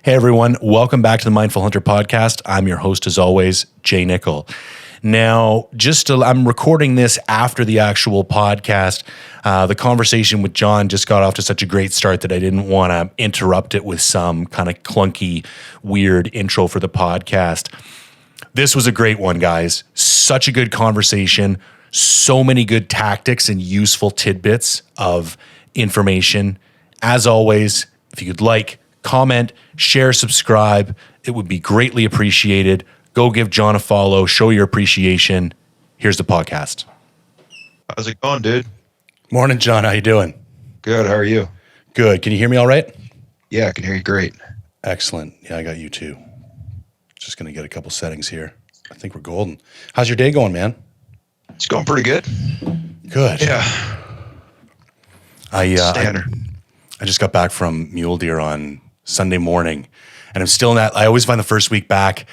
Hey everyone, welcome back to the Mindful Hunter podcast. I'm your host as always, Jay Nichol. Now, I'm recording this after the actual podcast. The conversation with John just got off to such a great start that I didn't want to interrupt it with some kind of clunky, weird intro for the podcast. This was a great one, guys. Such a good conversation. So many good tactics and useful tidbits of information. As always, if you could comment, share, subscribe, it would be greatly appreciated. Go give John a follow, show your appreciation. Here's the podcast. How's it going, dude? Morning, John. How you doing? Good. How are you? Good. Can you hear me all right? Yeah, I can hear you great. Excellent. Yeah, I got you too. Just going to get a couple settings here. I think we're golden. How's your day going, man? It's going pretty good. Good. Yeah. Standard. I just got back from mule deer on Sunday morning, and I'm still in that. I always find the first week back,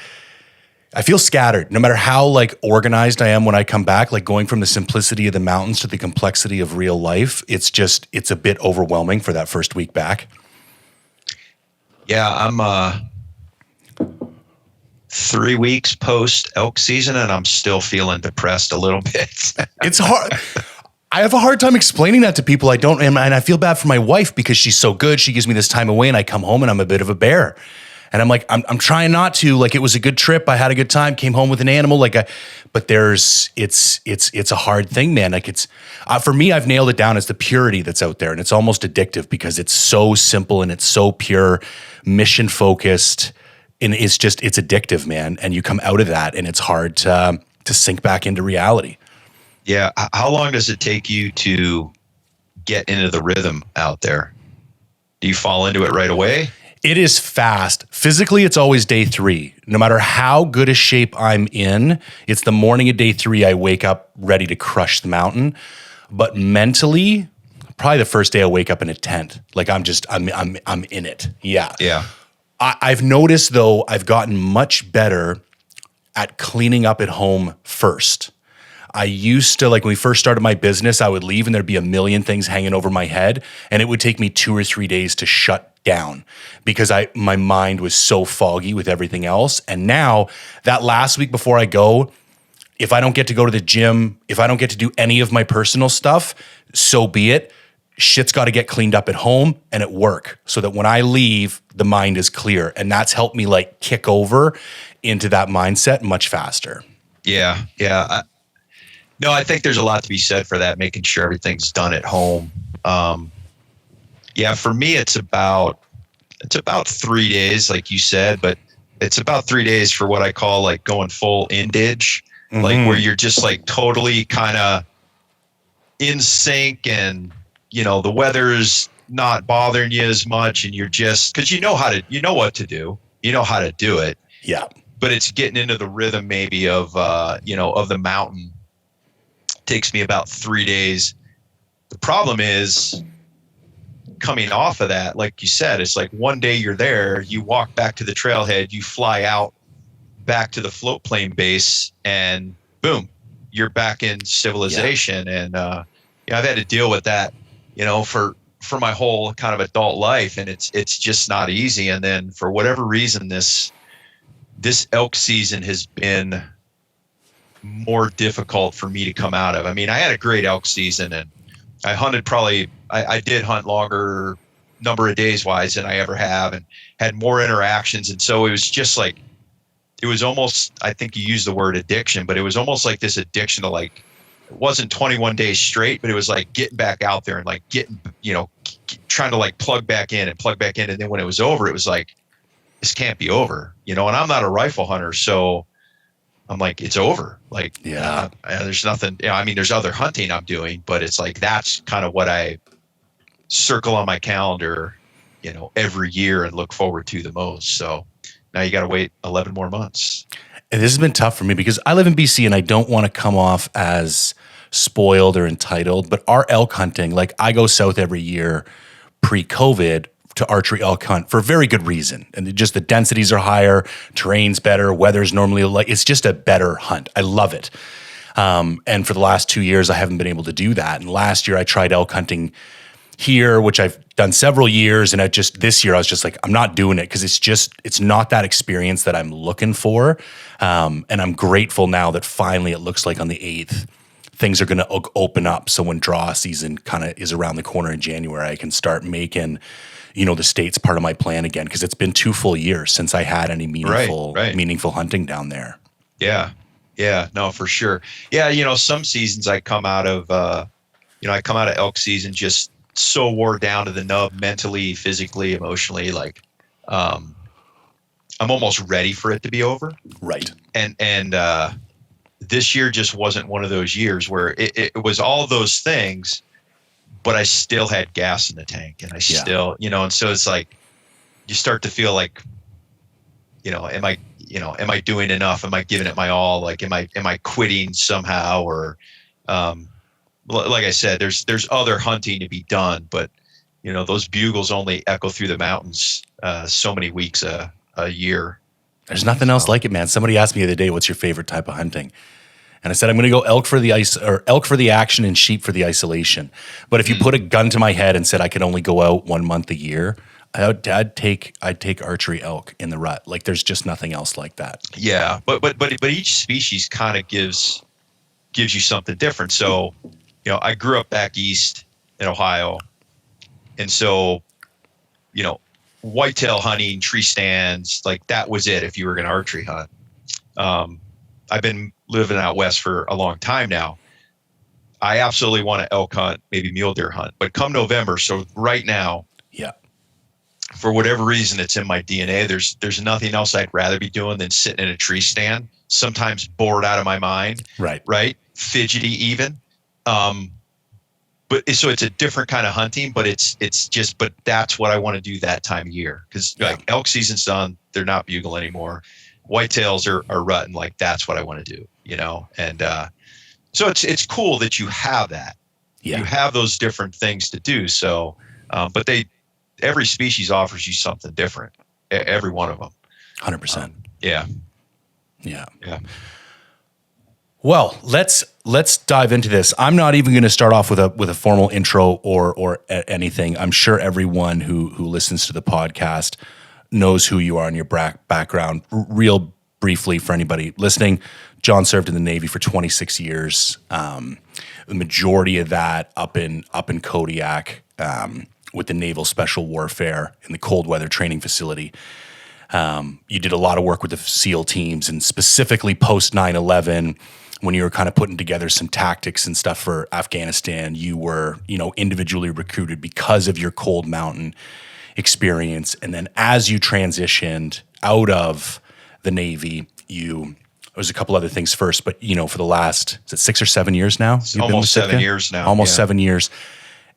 I feel scattered. No matter how organized I am when I come back, going from the simplicity of the mountains to the complexity of real life, it's a bit overwhelming for that first week back. Yeah, I'm 3 weeks post elk season, and I'm still feeling depressed a little bit. It's hard. I have a hard time explaining that to people. And I feel bad for my wife because she's so good. She gives me this time away, and I come home and I'm a bit of a bear. And I'm I'm trying not to. It was a good trip. I had a good time. Came home with an animal. But it's a hard thing, man. For me, I've nailed it down as the purity that's out there, and it's almost addictive because it's so simple and it's so pure, mission focused, and it's addictive, man. And you come out of that, and it's hard to sink back into reality. Yeah. How long does it take you to get into the rhythm out there? Do you fall into it right away? It is fast. Physically, it's always day 3. No matter how good a shape I'm in, it's the morning of day 3 I wake up ready to crush the mountain. But mentally, probably the first day I wake up in a tent. I'm in it. Yeah. Yeah. I've noticed though, I've gotten much better at cleaning up at home first. I used to, when we first started my business, I would leave and there'd be a million things hanging over my head, and it would take me 2 or 3 days to shut down because my mind was so foggy with everything else. And now that last week before I go, if I don't get to go to the gym, if I don't get to do any of my personal stuff, so be it. Shit's got to get cleaned up at home and at work so that when I leave, the mind is clear. And that's helped me kick over into that mindset much faster. Yeah. Yeah. No, I think there's a lot to be said for that, making sure everything's done at home. Yeah, for me, it's about 3 days, like you said, but it's about 3 days for what I call going full indage, where you're just totally kind of in sync, and the weather's not bothering you as much, and you're just, because you know what to do, you know how to do it. Yeah. But it's getting into the rhythm maybe of of the mountain. Takes me about 3 days. The problem is coming off of that, like you said, it's one day you're there, you walk back to the trailhead, you fly out back to the float plane base, and boom, you're back in civilization. Yeah. And I've had to deal with that, for my whole kind of adult life, and it's just not easy. And then for whatever reason, this elk season has been more difficult for me to come out of. I mean, I had a great elk season, and I hunted I did hunt longer number of days wise than I ever have, and had more interactions. And so it was just it was almost, I think you used the word addiction, but it was almost like this addiction to it wasn't 21 days straight, but it was getting back out there and getting, trying to plug back in. And then when it was over, it was this can't be over, and I'm not a rifle hunter. So I'm it's over. There's nothing, there's other hunting I'm doing, but it's that's kind of what I circle on my calendar, every year and look forward to the most. So now you got to wait 11 more months. And this has been tough for me because I live in BC and I don't want to come off as spoiled or entitled, but our elk hunting, I go south every year pre-COVID to archery elk hunt for a very good reason. And just the densities are higher, terrain's better, weather's normally it's just a better hunt. I love it. And for the last 2 years, I haven't been able to do that. And last year I tried elk hunting here, which I've done several years. And this year I was just like, I'm not doing it because it's not that experience that I'm looking for. And I'm grateful now that finally it looks like on the 8th, things are going to open up. So when draw season kind of is around the corner in January, I can start making, the States part of my plan again. Because it's been 2 full years since I had any meaningful hunting down there. Yeah. Yeah, no, for sure. Yeah. Some seasons I come out of elk season just so wore down to the nub mentally, physically, emotionally, like, I'm almost ready for it to be over. Right. And this year just wasn't one of those years where it was all those things, but I still had gas in the tank, and I still, and so it's like, you start to feel like, am I doing enough? Am I giving it my all? Like, am I quitting somehow? Or, like I said, there's other hunting to be done, but those bugles only echo through the mountains, so many weeks a year. There's nothing else like it, man. Somebody asked me the other day, what's your favorite type of hunting? And I said, I'm going to go elk for the action and sheep for the isolation. But if you put a gun to my head and said I could only go out 1 month a year, I'd take archery elk in the rut. Like, there's just nothing else like that. Yeah, but each species kind of gives you something different. So, I grew up back east in Ohio, and so, whitetail hunting, tree stands, like that was it if you were going to archery hunt. I've been living out west for a long time now. I absolutely want to elk hunt, maybe mule deer hunt, but come November, so right now, for whatever reason, it's in my DNA. There's nothing else I'd rather be doing than sitting in a tree stand, sometimes bored out of my mind. Right. Fidgety even. But so it's a different kind of hunting, but but that's what I want to do that time of year. Cause like elk season's done. They're not bugle anymore. Whitetails are rutting. Like, that's what I want to do, And, so it's cool that you have that. You have those different things to do. So, but every species offers you something different. Every one of them. 100%. Yeah. Well, let's dive into this. I'm not even going to start off with a formal intro or anything. I'm sure everyone who listens to the podcast knows who you are and your background. Real briefly for anybody listening, John served in the Navy for 26 years. The majority of that up in Kodiak. With the Naval Special Warfare in the cold weather training facility. You did a lot of work with the SEAL teams, and specifically post 9/11, when you were kind of putting together some tactics and stuff for Afghanistan, you were, individually recruited because of your cold mountain experience. And then as you transitioned out of the Navy, there's a couple other things first, but for the last, is it 6 or 7 years now? Almost 7 years now. Almost 7 years.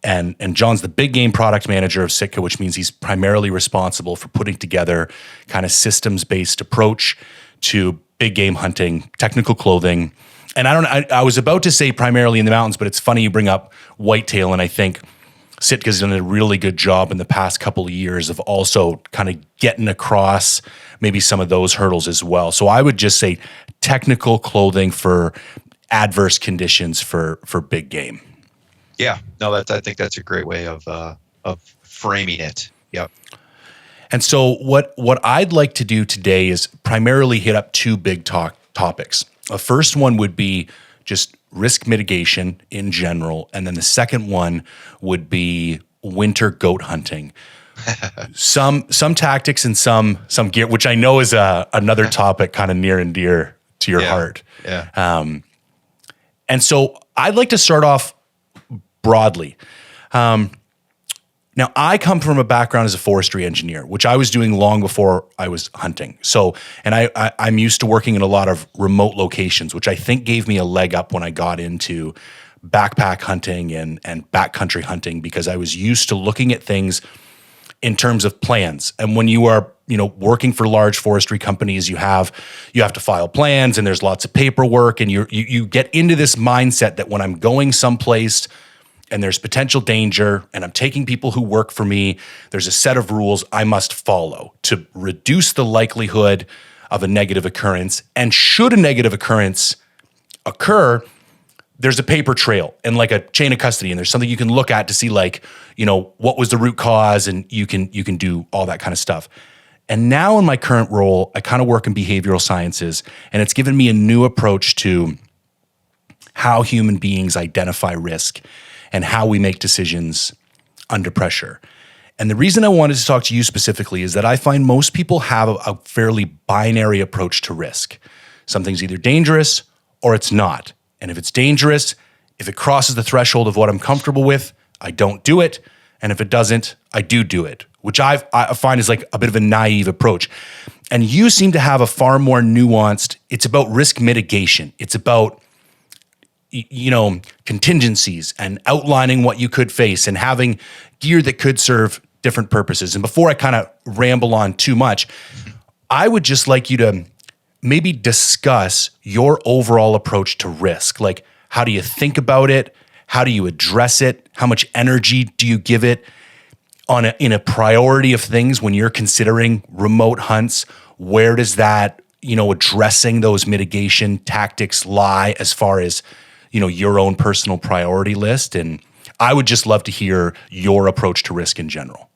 And John's the big game product manager of Sitka, which means he's primarily responsible for putting together kind of systems-based approach to big game hunting, technical clothing. And I was about to say primarily in the mountains, but it's funny you bring up whitetail, and I think Sitka's done a really good job in the past couple of years of also kind of getting across maybe some of those hurdles as well. So I would just say technical clothing for adverse conditions for big game. Yeah, no, I think that's a great way of framing it. Yep. And so what I'd like to do today is primarily hit up 2 big topics. The first one would be just risk mitigation in general, and then the second one would be winter goat hunting. some tactics and some gear, which I know is another topic kind of near and dear to your heart. Yeah. And so I'd like to start off broadly. Now, I come from a background as a forestry engineer, which I was doing long before I was hunting. So, and I'm used to working in a lot of remote locations, which I think gave me a leg up when I got into backpack hunting and backcountry hunting, because I was used to looking at things in terms of plans. And when you are, working for large forestry companies, you have to file plans, and there's lots of paperwork, and you get into this mindset that when I'm going someplace and there's potential danger, and I'm taking people who work for me, there's a set of rules I must follow to reduce the likelihood of a negative occurrence. And should a negative occurrence occur, there's a paper trail and like a chain of custody, and there's something you can look at to see like, what was the root cause, and you can do all that kind of stuff. And now in my current role, I kind of work in behavioral sciences, and it's given me a new approach to how human beings identify risk and how we make decisions under pressure. And the reason I wanted to talk to you specifically is that I find most people have a fairly binary approach to risk. Something's either dangerous or it's not. And if it's dangerous, if it crosses the threshold of what I'm comfortable with, I don't do it. And if it doesn't, I do it, which I find is like a bit of a naive approach. And you seem to have a far more nuanced, it's about risk mitigation. It's about, contingencies and outlining what you could face and having gear that could serve different purposes. And before I kind of ramble on too much, I would just like you to maybe discuss your overall approach to risk. Like, how do you think about it? How do you address it? How much energy do you give it in a priority of things when you're considering remote hunts? Where does that, addressing those mitigation tactics lie as far as, your own personal priority list? And I would just love to hear your approach to risk in general.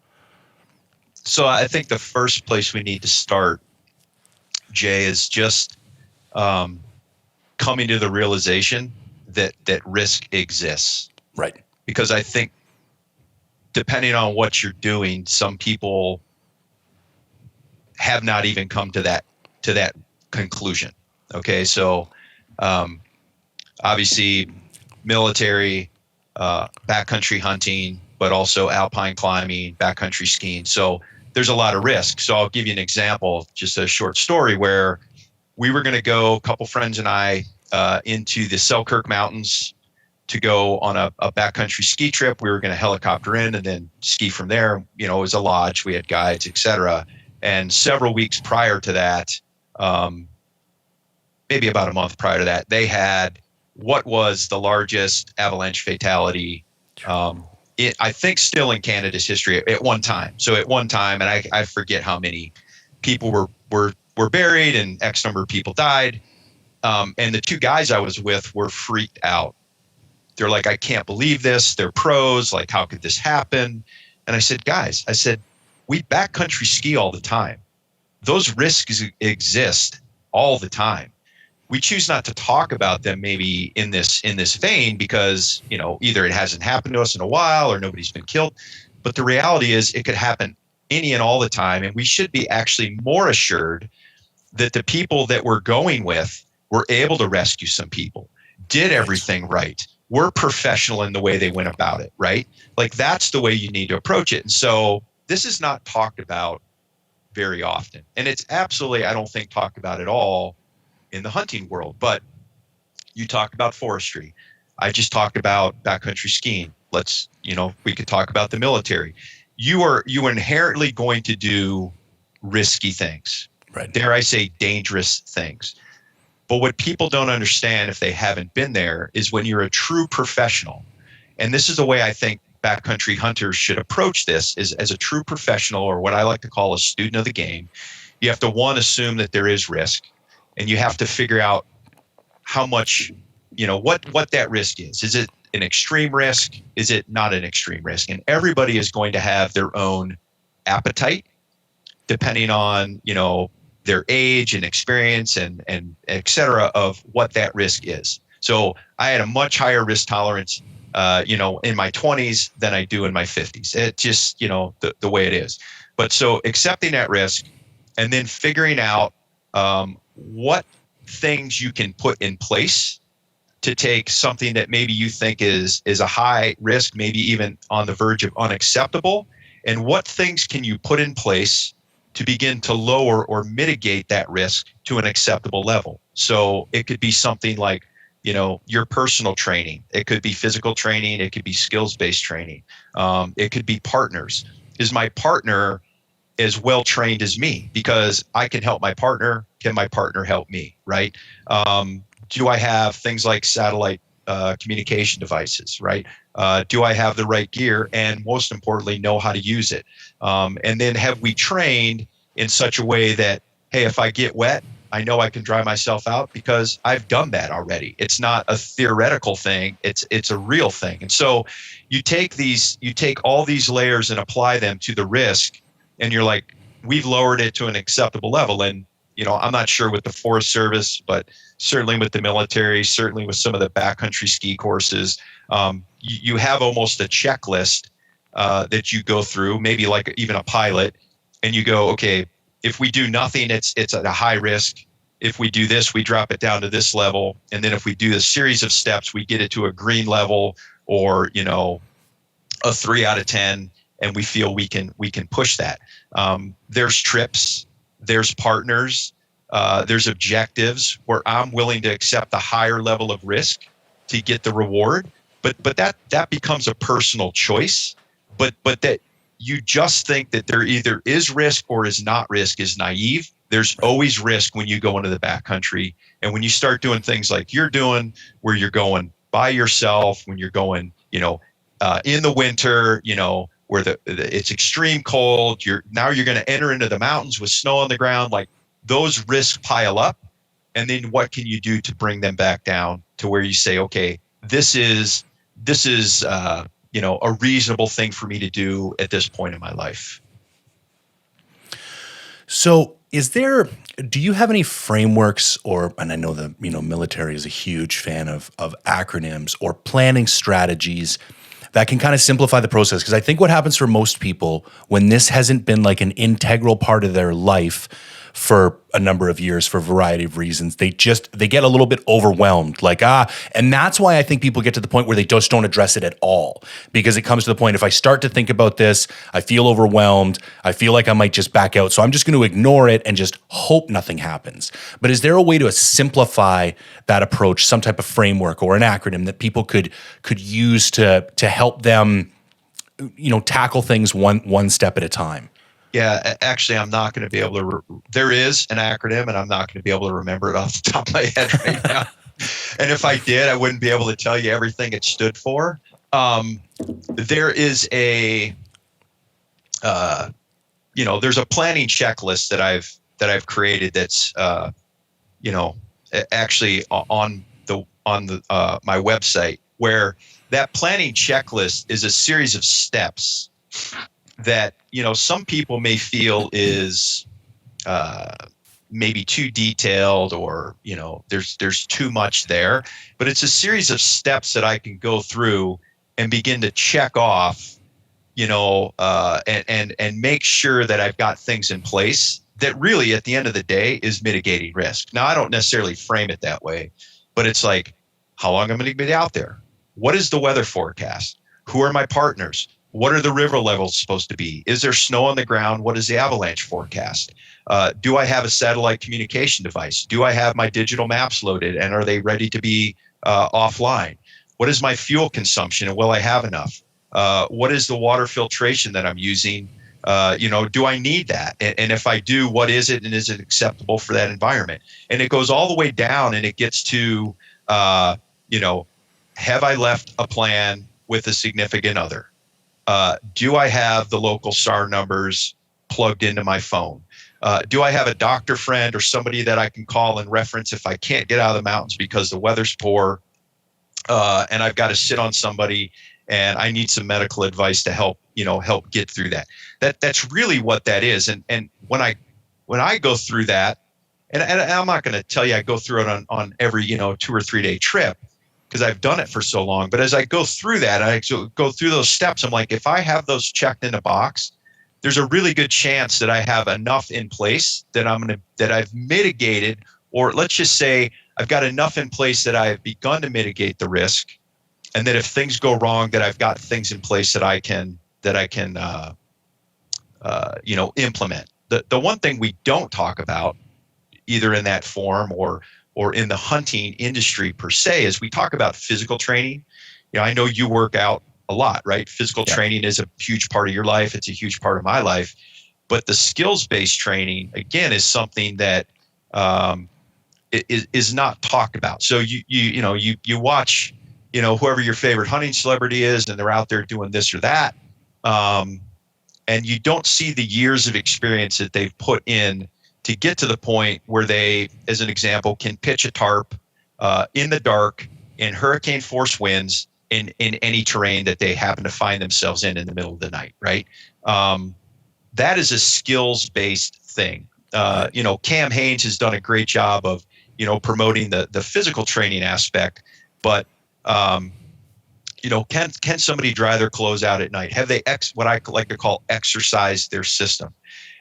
So I think the first place we need to start, Jay, is just coming to the realization that risk exists. Right. Because I think depending on what you're doing, some people have not even come to that conclusion. Okay, so obviously military, backcountry hunting, but also alpine climbing, backcountry skiing. So there's a lot of risk. So I'll give you an example, just a short story where we were going to go, a couple friends and I, into the Selkirk Mountains to go on a backcountry ski trip. We were going to helicopter in and then ski from there. It was a lodge, we had guides, etc. And several weeks prior to that, maybe about a month prior to that, they had what was the largest avalanche fatality, I think still in Canada's history at one time. So at one time, and I forget how many people were buried and X number of people died. And the two guys I was with were freaked out. They're like, I can't believe this. They're pros. Like, how could this happen? And I said, guys, we backcountry ski all the time. Those risks exist all the time. We choose not to talk about them maybe in this vein because, either it hasn't happened to us in a while or nobody's been killed. But the reality is it could happen any and all the time. And we should be actually more assured that the people that we're going with were able to rescue some people, did everything right, were professional in the way they went about it, right? Like, that's the way you need to approach it. And so this is not talked about very often. And it's absolutely, I don't think, talked about at all in the hunting world. But you talk about forestry. I just talked about backcountry skiing. We could talk about the military. You are inherently going to do risky things. Right. Dare I say dangerous things. But what people don't understand if they haven't been there is when you're a true professional, and this is the way I think backcountry hunters should approach this, is as a true professional, or what I like to call a student of the game. You have to, one, assume that there is risk, and you have to figure out how much, what that risk is. Is it an extreme risk? Is it not an extreme risk? And everybody is going to have their own appetite depending on, their age and experience and et cetera of what that risk is. So I had a much higher risk tolerance, in my 20s than I do in my 50s. It just, the way it is. But so accepting that risk and then figuring out what things you can put in place to take something that maybe you think is a high risk, maybe even on the verge of unacceptable, and what things can you put in place to begin to lower or mitigate that risk to an acceptable level. So it could be something like, your personal training. It could be physical training. It could be skills-based training. It could be partners. Is my partner as well trained as me? Because I can help my partner. Can my partner help me, right? Do I have things like satellite communication devices, right? Do I have the right gear? And most importantly, know how to use it. And then have we trained in such a way that, hey, if I get wet, I know I can dry myself out because I've done that already. It's not a theoretical thing. It's a real thing. And so you take all these layers and apply them to the risk, and you're like, we've lowered it to an acceptable level. And, I'm not sure with the Forest Service, but certainly with the military, certainly with some of the backcountry ski courses, you have almost a checklist that you go through, maybe like even a pilot, and you go, okay, if we do nothing, it's at a high risk. If we do this, we drop it down to this level. And then if we do a series of steps, we get it to a green level, or, a 3 out of 10, and we feel we can push that. There's trips, there's partners, there's objectives where I'm willing to accept the higher level of risk to get the reward. But that becomes a personal choice. But that you just think that there either is risk or is not risk is naive. There's always risk when you go into the backcountry. And when you start doing things like you're doing, where you're going by yourself, when you're going, in the winter, where it's extreme cold, you're going to enter into the mountains with snow on the ground, like those risks pile up. And then what can you do to bring them back down to where you say, okay, this is a reasonable thing for me to do at this point in my life. So do you have any frameworks, and I know the military is a huge fan of acronyms or planning strategies that can kind of simplify the process? Because I think what happens for most people when this hasn't been like an integral part of their life for a number of years for a variety of reasons, they get a little bit overwhelmed, and that's why I think people get to the point where they just don't address it at all, because it comes to the point, if I start to think about this, I feel overwhelmed, I feel like I might just back out, so I'm just going to ignore it and just hope nothing happens. But is there a way to simplify that approach, some type of framework or an acronym that people could use to help them tackle things one step at a time? Yeah, actually, I'm not going to be able to. There is an acronym, and I'm not going to be able to remember it off the top of my head right now. And if I did, I wouldn't be able to tell you everything it stood for. There is there's a planning checklist that I've created that's, actually on my website, where that planning checklist is a series of steps that some people may feel is maybe too detailed, or there's too much there, but it's a series of steps that I can go through and begin to check off, and make sure that I've got things in place that really at the end of the day is mitigating risk. Now, I don't necessarily frame it that way, but it's like, how long am I going to be out there? What is the weather forecast? Who are my partners? What are the river levels supposed to be? Is there snow on the ground? What is the avalanche forecast? Do I have a satellite communication device? Do I have my digital maps loaded, and are they ready to be offline? What is my fuel consumption, and will I have enough? What is the water filtration that I'm using? Do I need that? And if I do, what is it, and is it acceptable for that environment? And it goes all the way down, and it gets to, have I left a plan with a significant other? Do I have the local SAR numbers plugged into my phone? Do I have a doctor friend or somebody that I can call and reference if I can't get out of the mountains because the weather's poor, and I've got to sit on somebody and I need some medical advice to help get through that? That's really what that is. And when I go through that, and I'm not going to tell you I go through it on every 2 or 3 day trip, because I've done it for so long. But as I go through that, I go through those steps, I'm like, if I have those checked in a box, there's a really good chance that I have enough in place that I've mitigated, or let's just say I've got enough in place that I've begun to mitigate the risk, and that if things go wrong, that I've got things in place that I can implement. The one thing we don't talk about, either in that form or in the hunting industry per se, is we talk about physical training. I know you work out a lot, right? Physical training is a huge part of your life. It's a huge part of my life. But the skills-based training, again, is something that is not talked about. So you watch, whoever your favorite hunting celebrity is, and they're out there doing this or that, and you don't see the years of experience that they've put in to get to the point where they, as an example, can pitch a tarp in the dark in hurricane force winds in any terrain that they happen to find themselves in the middle of the night, right? That is a skills-based thing. Cam Haynes has done a great job of, promoting the physical training aspect, but can somebody dry their clothes out at night? Have they what I like to call exercise their system?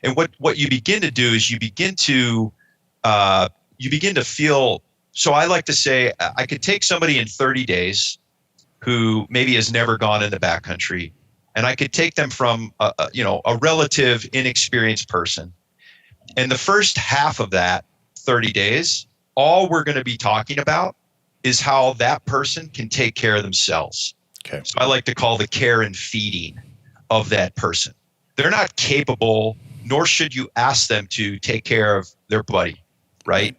And what you begin to do is you begin to feel. So I like to say I could take somebody in 30 days who maybe has never gone in the backcountry, and I could take them from a relative inexperienced person. And the first half of that 30 days, all we're going to be talking about is how that person can take care of themselves. Okay. So I like to call the care and feeding of that person. They're not capable, nor should you ask them to take care of their buddy, right?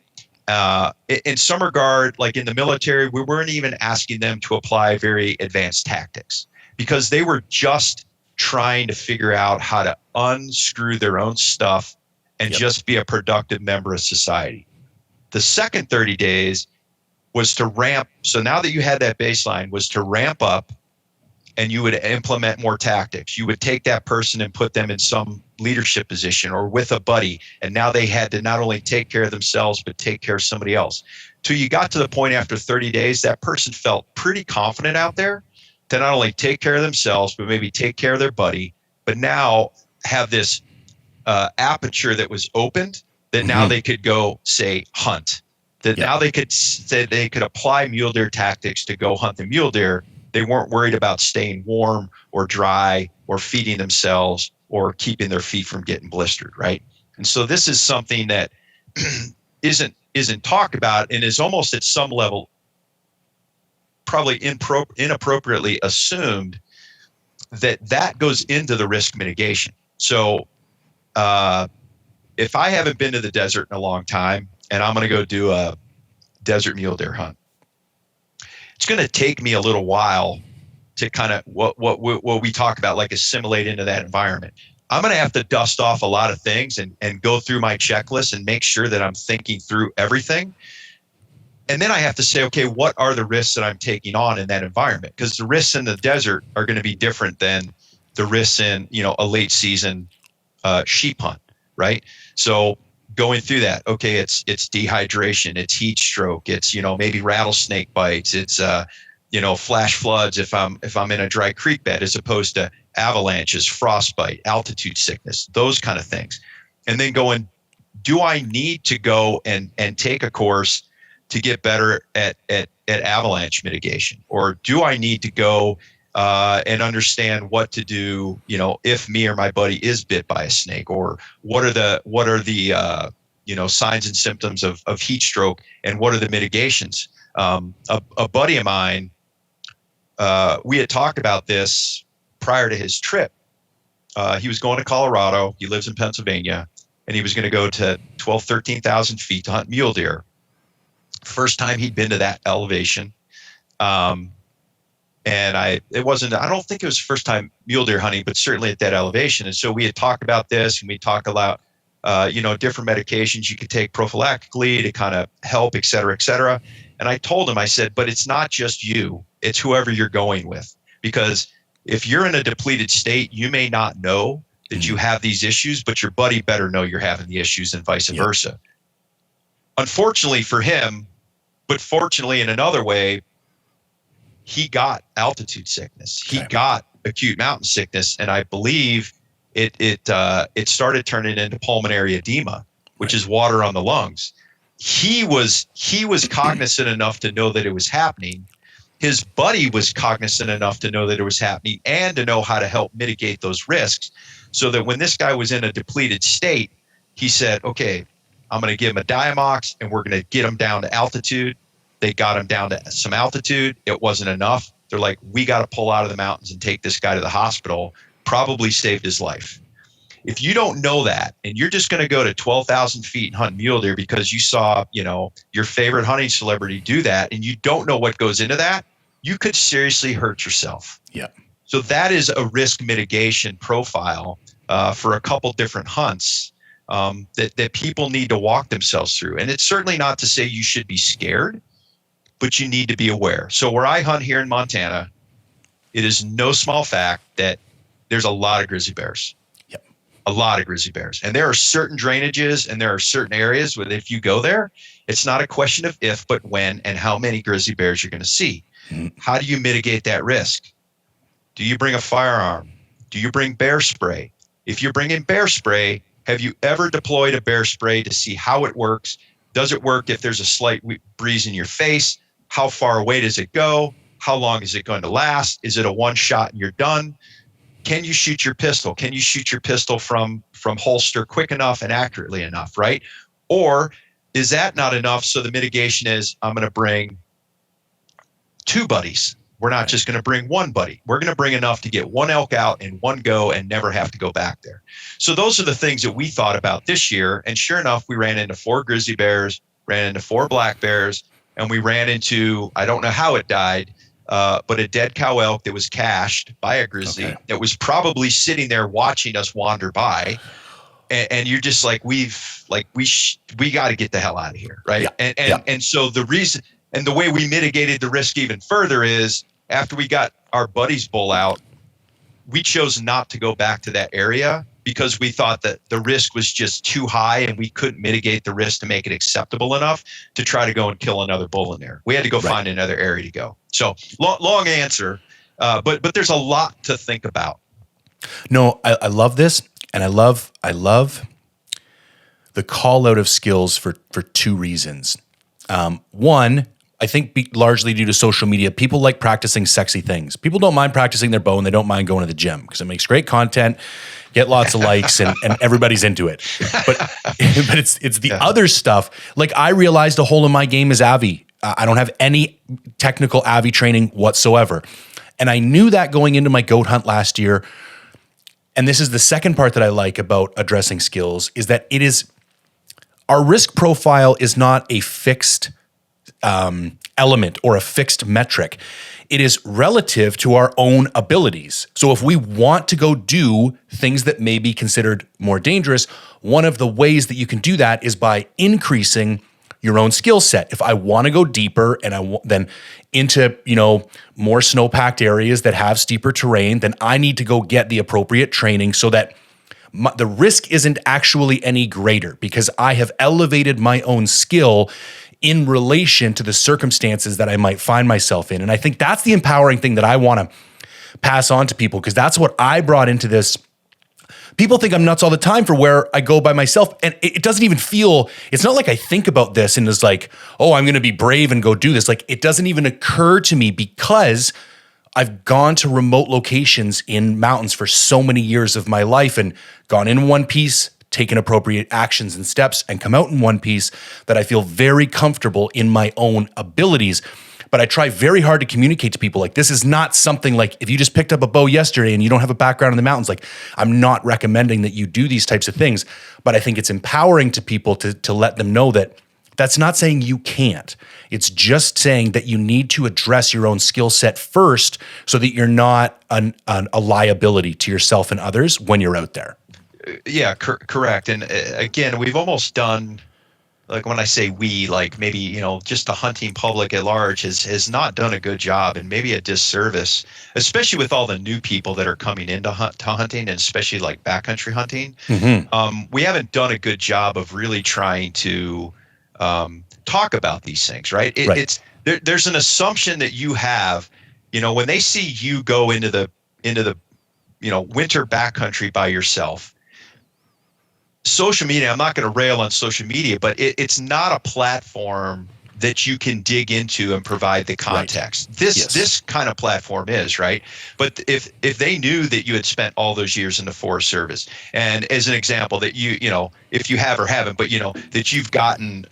In some regard, like in the military, we weren't even asking them to apply very advanced tactics because they were just trying to figure out how to unscrew their own stuff and just be a productive member of society. The second 30 days was to ramp. So now that you had that baseline, was to ramp up, and you would implement more tactics. You would take that person and put them in some leadership position or with a buddy. And now they had to not only take care of themselves, but take care of somebody else. Till you got to the point after 30 days, that person felt pretty confident out there to not only take care of themselves, but maybe take care of their buddy, but now have this aperture that was opened that now they could go, say, hunt. That now they could apply mule deer tactics to go hunt the mule deer. They weren't worried about staying warm or dry or feeding themselves or keeping their feet from getting blistered, right? And so this is something that isn't talked about and is almost at some level probably inappropriately assumed that goes into the risk mitigation. So if I haven't been to the desert in a long time and I'm going to go do a desert mule deer hunt, it's going to take me a little while to kind of what we talk about, like assimilate into that environment. I'm going to have to dust off a lot of things and go through my checklist and make sure that I'm thinking through everything. And then I have to say, okay, what are the risks that I'm taking on in that environment? Because the risks in the desert are going to be different than the risks in, a late season sheep hunt, right? So going through that, okay, it's dehydration, it's heat stroke, it's maybe rattlesnake bites, it's flash floods if I'm in a dry creek bed, as opposed to avalanches, frostbite, altitude sickness, those kind of things. And then going, do I need to go and take a course to get better at avalanche mitigation, or do I need to go and understand what to do, if me or my buddy is bit by a snake, or what are the signs and symptoms of heat stroke, and what are the mitigations? A buddy of mine, we had talked about this prior to his trip. He was going to Colorado. He lives in Pennsylvania, and he was going to go to 13,000 feet to hunt mule deer. First time he'd been to that elevation. And I don't think it was first time mule deer hunting, but certainly at that elevation. And so we had talked about this, and we talked about, different medications you could take prophylactically to kind of help, et cetera, et cetera. And I told him, I said, but it's not just you, it's whoever you're going with. Because if you're in a depleted state, you may not know that you have these issues, but your buddy better know you're having the issues, and vice versa. Unfortunately for him, but fortunately in another way, he got altitude sickness. He got acute mountain sickness, and I believe it started turning into pulmonary edema, which is water on the lungs. He was cognizant enough to know that it was happening. His buddy was cognizant enough to know that it was happening and to know how to help mitigate those risks, so that when this guy was in a depleted state, he said, okay, I'm going to give him a Diamox and we're going to get him down to altitude. They got him down to some altitude. It wasn't enough. They're like, we got to pull out of the mountains and take this guy to the hospital. Probably saved his life. If you don't know that, and you're just going to go to 12,000 feet and hunt mule deer because you saw, your favorite hunting celebrity do that, and you don't know what goes into that, you could seriously hurt yourself. Yeah. So that is a risk mitigation profile for a couple different hunts that people need to walk themselves through. And it's certainly not to say you should be scared, but you need to be aware. So where I hunt here in Montana, it is no small fact that there's a lot of grizzly bears. Yep. A lot of grizzly bears. And there are certain drainages and there are certain areas where if you go there, it's not a question of if, but when and how many grizzly bears you're going to see. How do you mitigate that risk? Do you bring a firearm? Do you bring bear spray? If you're bringing bear spray, have you ever deployed a bear spray to see how it works? Does it work if there's a slight breeze in your face? How far away does it go? How long is it going to last? Is it a one shot and you're done? Can you shoot your pistol? Can you shoot your pistol from holster quick enough and accurately enough, right? Or is that not enough? So the mitigation is, I'm going to bring 2 buddies. We're not just going to bring 1 buddy. We're going to bring enough to get 1 elk out in 1 go and never have to go back there. So those are the things that we thought about this year. And sure enough, we ran into 4 grizzly bears, ran into 4 black bears, and we ran into, I don't know how it died, but a dead cow elk that was cached by a grizzly that was probably sitting there watching us wander by. And you're just like, we got to get the hell out of here, right? Yeah. And so the reason, and the way we mitigated the risk even further is after we got our buddy's bull out, we chose not to go back to that area because we thought that the risk was just too high and we couldn't mitigate the risk to make it acceptable enough to try to go and kill another bull in there. We had to go find another area to go. So long answer, but there's a lot to think about. No, I love this. And I love the call out of skills for 2 reasons. One, I think largely due to social media, people like practicing sexy things. People don't mind practicing their bow and they don't mind going to the gym because it makes great content, get lots of likes, and everybody's into it. But it's the other stuff. Like I realized a hole in my game is Avi. I don't have any technical Avi training whatsoever. And I knew that going into my goat hunt last year. And this is the second part that I like about addressing skills is that it is, our risk profile is not a fixed element or a fixed metric. It is relative to our own abilities. So if we want to go do things that may be considered more dangerous, one of the ways that you can do that is by increasing your own skill set. If I want to go deeper and then into, more snow-packed areas that have steeper terrain, then I need to go get the appropriate training so that the risk isn't actually any greater because I have elevated my own skill in relation to the circumstances that I might find myself in. And I think that's the empowering thing that I want to pass on to people because that's what I brought into this. People think I'm nuts all the time for where I go by myself. And it doesn't even feel, it's not like I think about this and it's like, oh, I'm going to be brave and go do this. Like it doesn't even occur to me because I've gone to remote locations in mountains for so many years of my life and gone in one piece, taken appropriate actions and steps and come out in one piece that I feel very comfortable in my own abilities. But I try very hard to communicate to people like this is not something like if you just picked up a bow yesterday and you don't have a background in the mountains, like I'm not recommending that you do these types of things. But I think it's empowering to people to let them know that that's not saying you can't. It's just saying that you need to address your own skill set first so that you're not a liability to yourself and others when you're out there. Yeah, correct. And again, we've almost done, like when I say we, like maybe, just the hunting public at large has not done a good job and maybe a disservice, especially with all the new people that are coming into hunting and especially like backcountry hunting. Mm-hmm. We haven't done a good job of really trying to talk about these things, right? It's there's an assumption that you have, when they see you go into the winter backcountry by yourself. Social media, I'm not going to rail on social media, but it's not a platform that you can dig into and provide the context. Right. This kind of platform is, right? But if they knew that you had spent all those years in the Forest Service, and as an example that if you have or haven't, but that you've gotten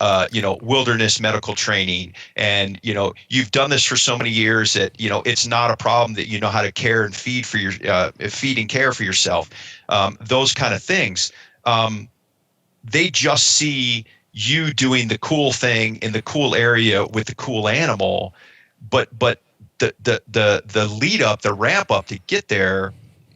wilderness medical training and you've done this for so many years that it's not a problem that you know how to care and feed for your feed and care for yourself, those kind of things. They just see you doing the cool thing in the cool area with the cool animal, but the lead up, the ramp up to get there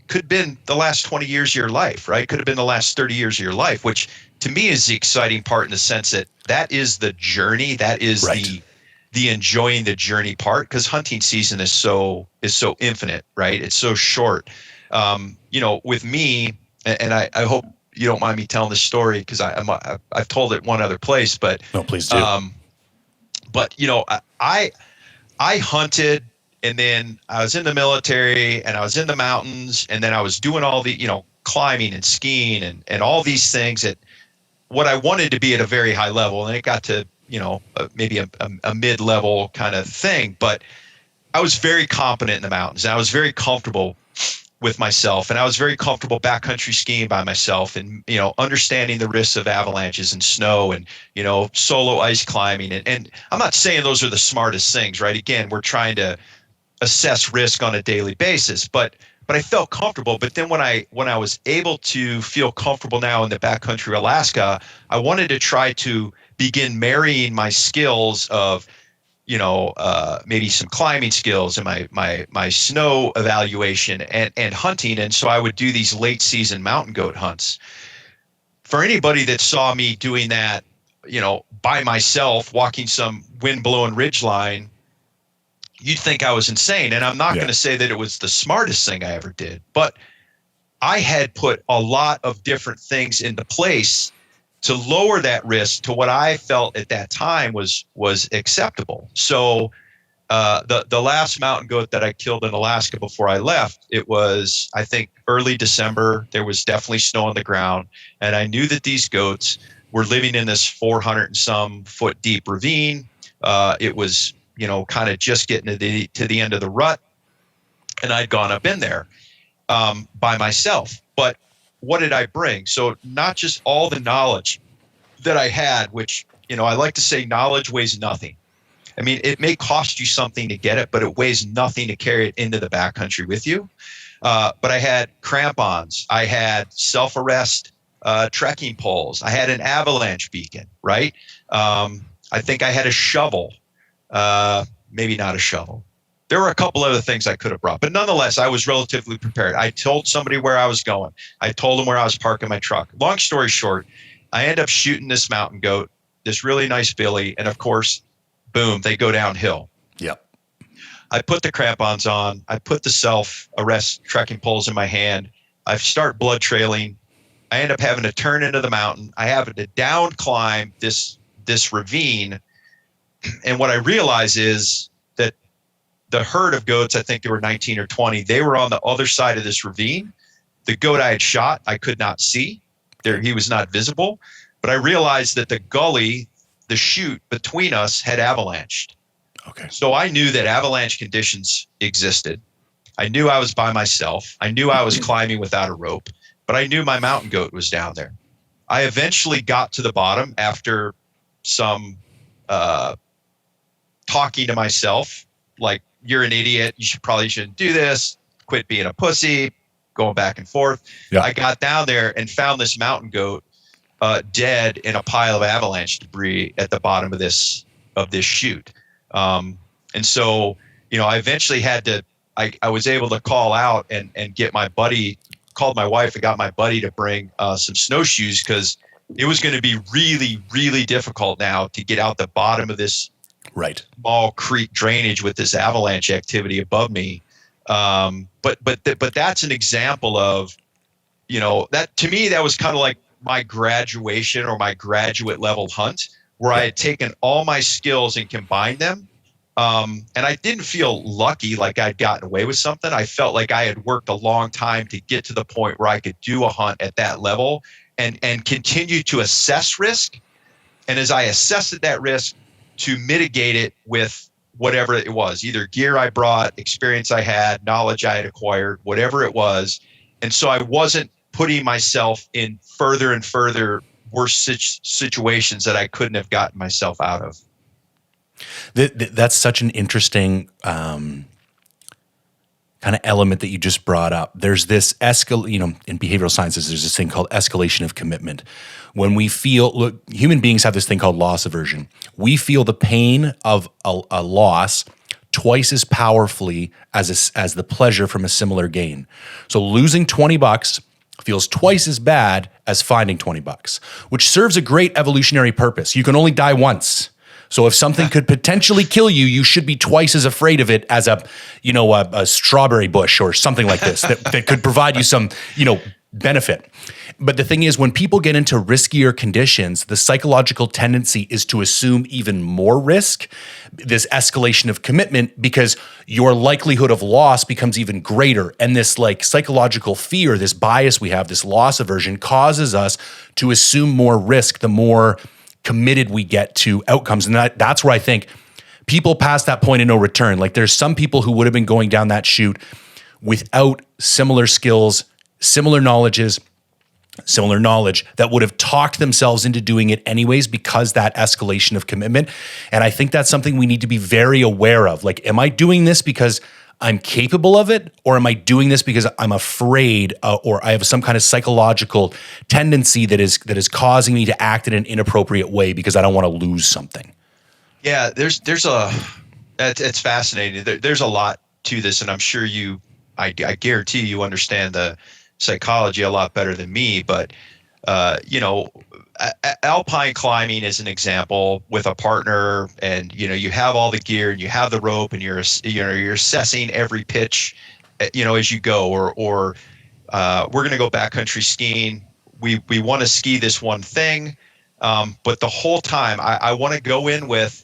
could have been the last 20 years of your life, right? Could have been the last 30 years of your life, which to me is the exciting part, in the sense that that is the journey. That is Right. the enjoying the journey part, because hunting season is so infinite, right? It's so short. With me, and I hope you don't mind me telling this story, because I've told it one other place, but No, please do. um, I hunted, and then I was in the military, and I was in the mountains, and then I was doing all the climbing and skiing and all these things at what I wanted to be at a very high level, and it got to maybe a mid-level kind of thing, but I was very competent in the mountains, and I was very comfortable with myself, and I was very comfortable backcountry skiing by myself, and understanding the risks of avalanches and snow, and solo ice climbing, and I'm not saying those are the smartest things, right? Again, we're trying to assess risk on a daily basis, but I felt comfortable. But then when I was able to feel comfortable now in the backcountry Alaska, I wanted to try to begin marrying my skills of maybe some climbing skills and my snow evaluation and hunting. And so I would do these late season mountain goat hunts. For anybody that saw me doing that, by myself, walking some wind blown ridge line, you'd think I was insane. And I'm not going to say that it was the smartest thing I ever did, but I had put a lot of different things into place to lower that risk to what I felt at that time was acceptable. So the last mountain goat that I killed in Alaska before I left, it was, I think, early December. There was definitely snow on the ground, and I knew that these goats were living in this 400 and some foot deep ravine. It was kind of just getting to the end of the rut, and I'd gone up in there by myself. But what did I bring? So not just all the knowledge that I had, which, I like to say knowledge weighs nothing. I mean, it may cost you something to get it, but it weighs nothing to carry it into the backcountry with you. But I had crampons. I had self-arrest trekking poles. I had an avalanche beacon, right? I think I had a shovel. Maybe not a shovel. There were a couple other things I could have brought, but nonetheless, I was relatively prepared. I told somebody where I was going. I told them where I was parking my truck. Long story short, I end up shooting this mountain goat, this really nice billy, and of course, boom, they go downhill. Yep. I put the crampons on. I put the self-arrest trekking poles in my hand. I start blood trailing. I end up having to turn into the mountain. I have to down climb this ravine. And what I realize is that the herd of goats, I think there were 19 or 20, they were on the other side of this ravine. The goat I had shot, I could not see. He was not visible. But I realized that the gully, the chute between us, had avalanched. Okay. So I knew that avalanche conditions existed. I knew I was by myself. I knew I was climbing without a rope, but I knew my mountain goat was down there. I eventually got to the bottom after some talking to myself, like, you're an idiot. You probably shouldn't do this. Quit being a pussy, going back and forth. Yeah. I got down there and found this mountain goat dead in a pile of avalanche debris at the bottom of this chute. And so, I eventually had to, I was able to call out and get my buddy, called my wife and got my buddy to bring some snowshoes, because it was going to be really, really difficult now to get out the bottom of this small creek drainage with this avalanche activity above me. But that's an example of, that to me, that was kind of like my graduation or my graduate level hunt, where I had taken all my skills and combined them. And I didn't feel lucky, like I'd gotten away with something. I felt like I had worked a long time to get to the point where I could do a hunt at that level and continue to assess risk. And as I assessed that risk, to mitigate it with whatever it was, either gear I brought, experience I had, knowledge I had acquired, whatever it was. And so I wasn't putting myself in further and further worse situations that I couldn't have gotten myself out of. That's such an interesting kind of element that you just brought up. There's this in behavioral sciences, there's this thing called escalation of commitment. When we feel, human beings have this thing called loss aversion. We feel the pain of a loss twice as powerfully as the pleasure from a similar gain. So losing $20 feels twice as bad as finding $20, which serves a great evolutionary purpose. You can only die once. So if something could potentially kill you, you should be twice as afraid of it as a strawberry bush or something like this that could provide you some, benefit. But the thing is, when people get into riskier conditions, the psychological tendency is to assume even more risk, this escalation of commitment, because your likelihood of loss becomes even greater. And this like psychological fear, this bias we have, this loss aversion causes us to assume more risk the more committed we get to outcomes. And that's where I think people past that point of no return, like there's some people who would have been going down that chute without similar skills, similar knowledge that would have talked themselves into doing it anyways because that escalation of commitment. And I think that's something we need to be very aware of. Like, am I doing this because I'm capable of it, or am I doing this because I'm afraid, or I have some kind of psychological tendency that is causing me to act in an inappropriate way because I don't want to lose something? Yeah, it's fascinating. There's a lot to this, and I'm sure I guarantee you understand the psychology a lot better than me. But alpine climbing is an example with a partner, and you have all the gear and you have the rope, and you're assessing every pitch as you go, or we're going to go backcountry skiing. We want to ski this one thing, but the whole time I want to go in with,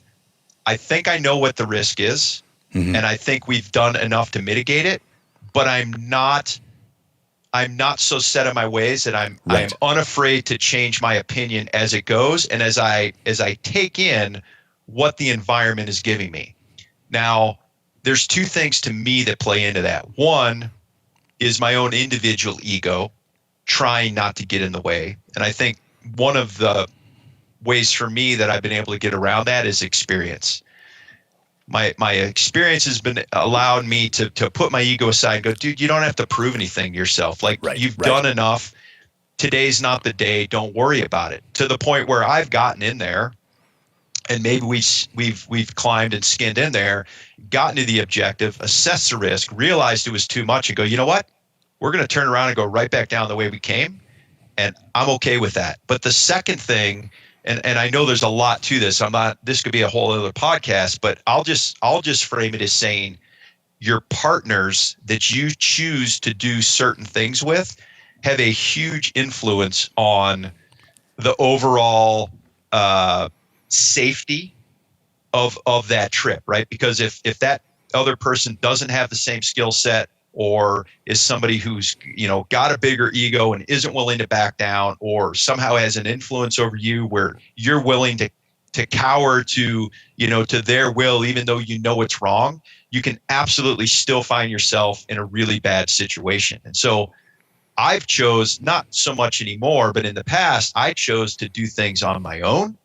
I think I know what the risk is, and I think we've done enough to mitigate it, but I'm not so set in my ways that I'm unafraid to change my opinion as it goes, and as I take in what the environment is giving me. Now, there's two things to me that play into that. One is my own individual ego trying not to get in the way, and I think one of the ways for me that I've been able to get around that is experience. My experience has been allowed me to put my ego aside and go, dude, you don't have to prove anything to yourself. Like, you've done enough. Today's not the day. Don't worry about it. To the point where I've gotten in there, and maybe we've climbed and skinned in there, gotten to the objective, assessed the risk, realized it was too much, and go, you know what? We're going to turn around and go right back down the way we came, and I'm okay with that. But the second thing, and I know there's a lot to this. This could be a whole other podcast, but I'll just frame it as saying your partners that you choose to do certain things with have a huge influence on the overall safety of that trip, right? Because if that other person doesn't have the same skill set, or is somebody who's got a bigger ego and isn't willing to back down, or somehow has an influence over you where you're willing to cower to their will, even though it's wrong, you can absolutely still find yourself in a really bad situation. And so I've chose, not so much anymore, but in the past, I chose to do things on my own,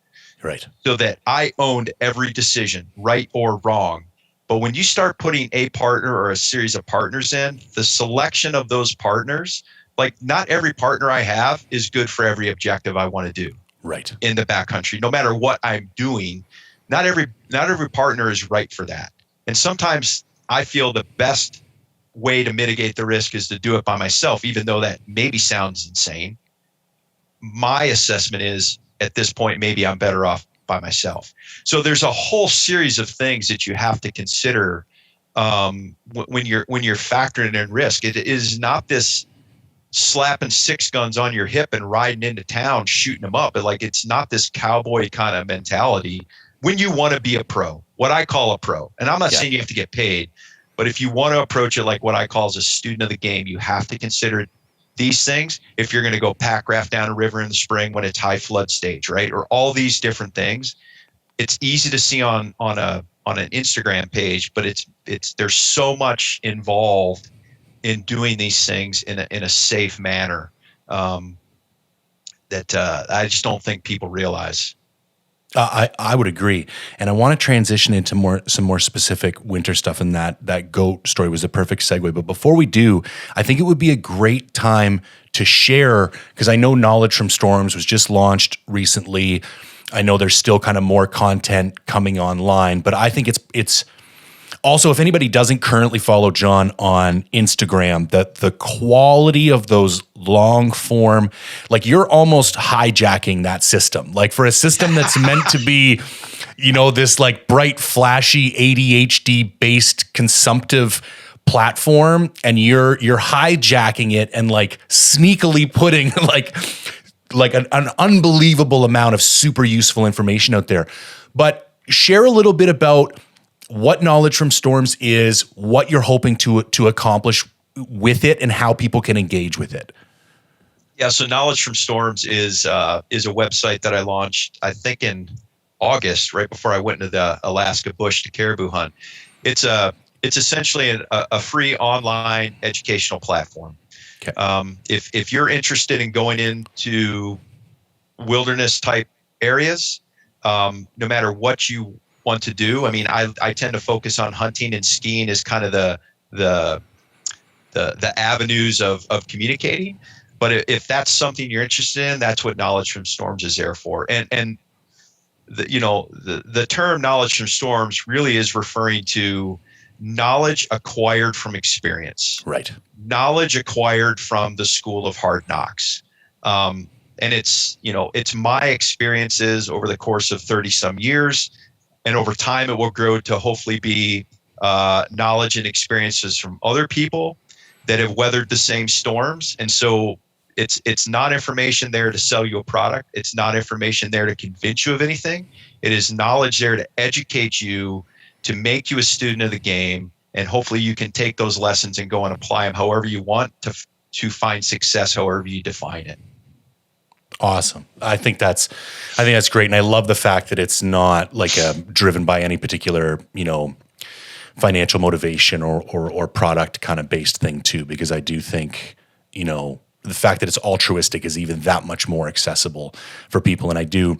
right? So that I owned every decision, right or wrong. But when you start putting a partner or a series of partners in, the selection of those partners, like, not every partner I have is good for every objective I want to do. Right. In the backcountry, no matter what I'm doing, not every partner is right for that. And sometimes I feel the best way to mitigate the risk is to do it by myself, even though that maybe sounds insane. My assessment is, at this point, maybe I'm better off by myself. So there's a whole series of things that you have to consider when you're factoring in risk. It is not this slapping six guns on your hip and riding into town shooting them up. It's not this cowboy kind of mentality when you want to be a pro, what I call a pro. And I'm not saying you have to get paid, but if you want to approach it like what I call as a student of the game, you have to consider these things. If you're going to go pack raft down a river in the spring when it's high flood stage, right? Or all these different things. It's easy to see on an Instagram page, but there's so much involved in doing these things in a safe manner that I just don't think people realize. I would agree, and I want to transition into some more specific winter stuff. And that goat story was a perfect segue. But before we do, I think it would be a great time to share, because I know Knowledge from Storms was just launched recently. I know there's still kind of more content coming online, but I think it's Also, if anybody doesn't currently follow John on Instagram, that the quality of those long form, like you're almost hijacking that system. Like for a system that's meant to be, this like bright, flashy ADHD based consumptive platform, and you're hijacking it and like sneakily putting like an unbelievable amount of super useful information out there. But share a little bit about what Knowledge from Storms is, what you're hoping to accomplish with it, and how people can engage with it. Yeah, so Knowledge from Storms is a website that I launched, I think in August, right before I went into the Alaska bush to caribou hunt. It's essentially a free online educational platform. Okay. If you're interested in going into wilderness type areas, no matter what you want to do, I mean, I tend to focus on hunting and skiing as kind of the avenues of communicating. But if that's something you're interested in, that's what Knowledge from Storms is there for. And the term Knowledge from Storms really is referring to knowledge acquired from experience. Right. Knowledge acquired from the school of hard knocks. And it's my experiences over the course of 30 some years. And over time, it will grow to hopefully be knowledge and experiences from other people that have weathered the same storms. And so it's not information there to sell you a product. It's not information there to convince you of anything. It is knowledge there to educate you, to make you a student of the game. And hopefully you can take those lessons and go and apply them however you want to find success, however you define it. Awesome. I think that's great. And I love the fact that it's not like driven by any particular, financial motivation or product kind of based thing too, because I do think, the fact that it's altruistic is even that much more accessible for people. And I do,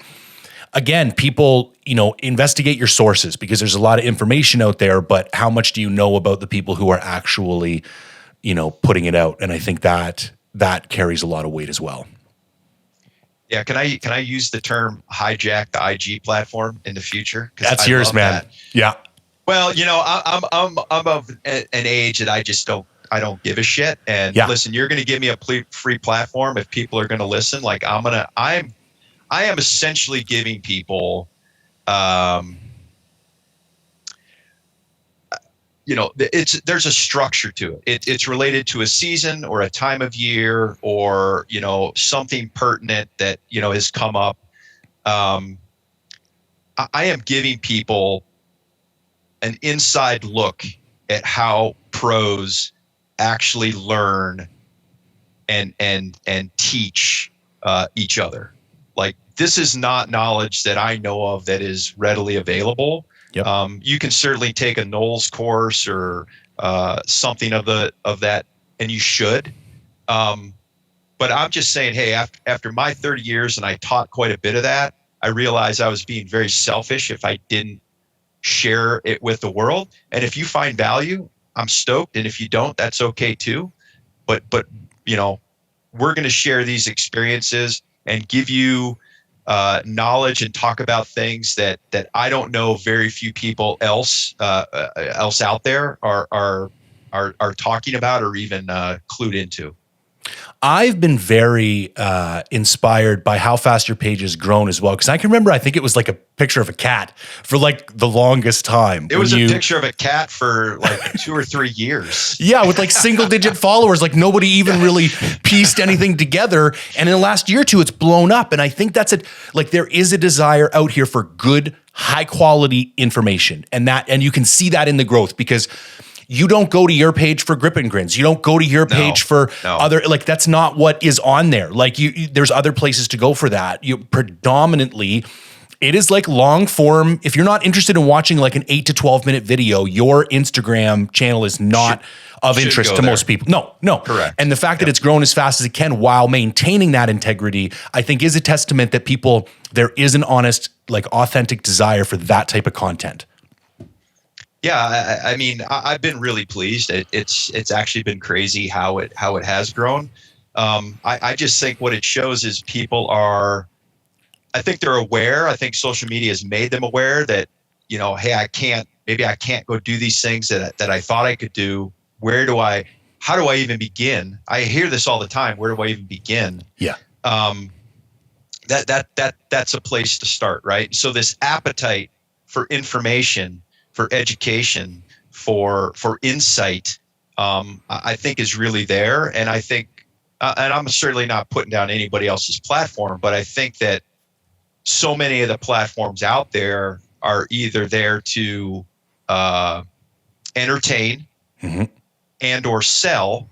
again, people, investigate your sources, because there's a lot of information out there, but how much do you know about the people who are actually, putting it out? And I think that carries a lot of weight as well. Yeah, can I use the term hijack the IG platform in the future? That's yours, man. That. Yeah. Well, I'm of an age that I don't give a shit. And listen, you're going to give me a free platform if people are going to listen. Like I am essentially giving people, there's a structure to it. It's related to a season or a time of year or, something pertinent that, has come up. I am giving people an inside look at how pros actually learn and teach each other. Like, this is not knowledge that I know of that is readily available. Yep. You can certainly take a Knowles course or something of that, and you should. But I'm just saying, hey, after my 30 years, and I taught quite a bit of that, I realized I was being very selfish if I didn't share it with the world. And if you find value, I'm stoked. And if you don't, that's okay too. But we're going to share these experiences and give you knowledge and talk about things that I don't know very few people else out there are talking about or even clued into. I've been very inspired by how fast your page has grown as well. Because I can remember, I think it was like a picture of a cat for like the longest time. It was a picture of a cat for like 2 or 3 years. Yeah, with like single digit followers. Like nobody even really pieced anything together. And in the last year or two, it's blown up. And I think that's it. Like there is a desire out here for good, high quality information. And you can see that in the growth, because you don't go to your page for grip and grins. You don't go to your page for other, like that's not what is on there. Like there's other places to go for that. Predominantly, it is like long form. If you're not interested in watching like an 8 to 12 minute video, your Instagram channel is not of interest to most people. No. Correct. And the fact that it's grown as fast as it can while maintaining that integrity, I think is a testament that there is an honest, like authentic desire for that type of content. Yeah, I mean, I've been really pleased. It's actually been crazy how it has grown. I just think what it shows is people I think they're aware. I think social media has made them aware that hey, maybe I can't go do these things that I thought I could do. How do I even begin? I hear this all the time. Where do I even begin? Yeah. That's a place to start, right? So this appetite for information, for education, for insight, I think is really there. And I think, and I'm certainly not putting down anybody else's platform, but I think that so many of the platforms out there are either there to entertain and or sell,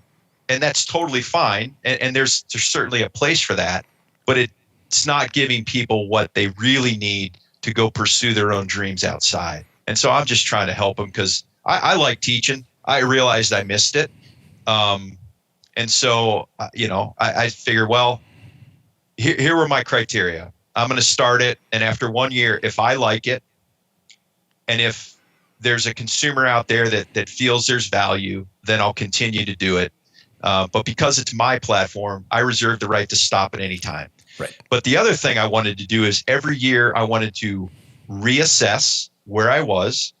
and that's totally fine. And there's certainly a place for that, but it's not giving people what they really need to go pursue their own dreams outside. And so I'm just trying to help them because I like teaching. I realized I missed it. And so, I figured, well, here were my criteria. I'm going to start it. And after 1 year, if I like it, and if there's a consumer out there that feels there's value, then I'll continue to do it. But because it's my platform, I reserve the right to stop at any time. Right. But the other thing I wanted to do is every year I wanted to reassess where I was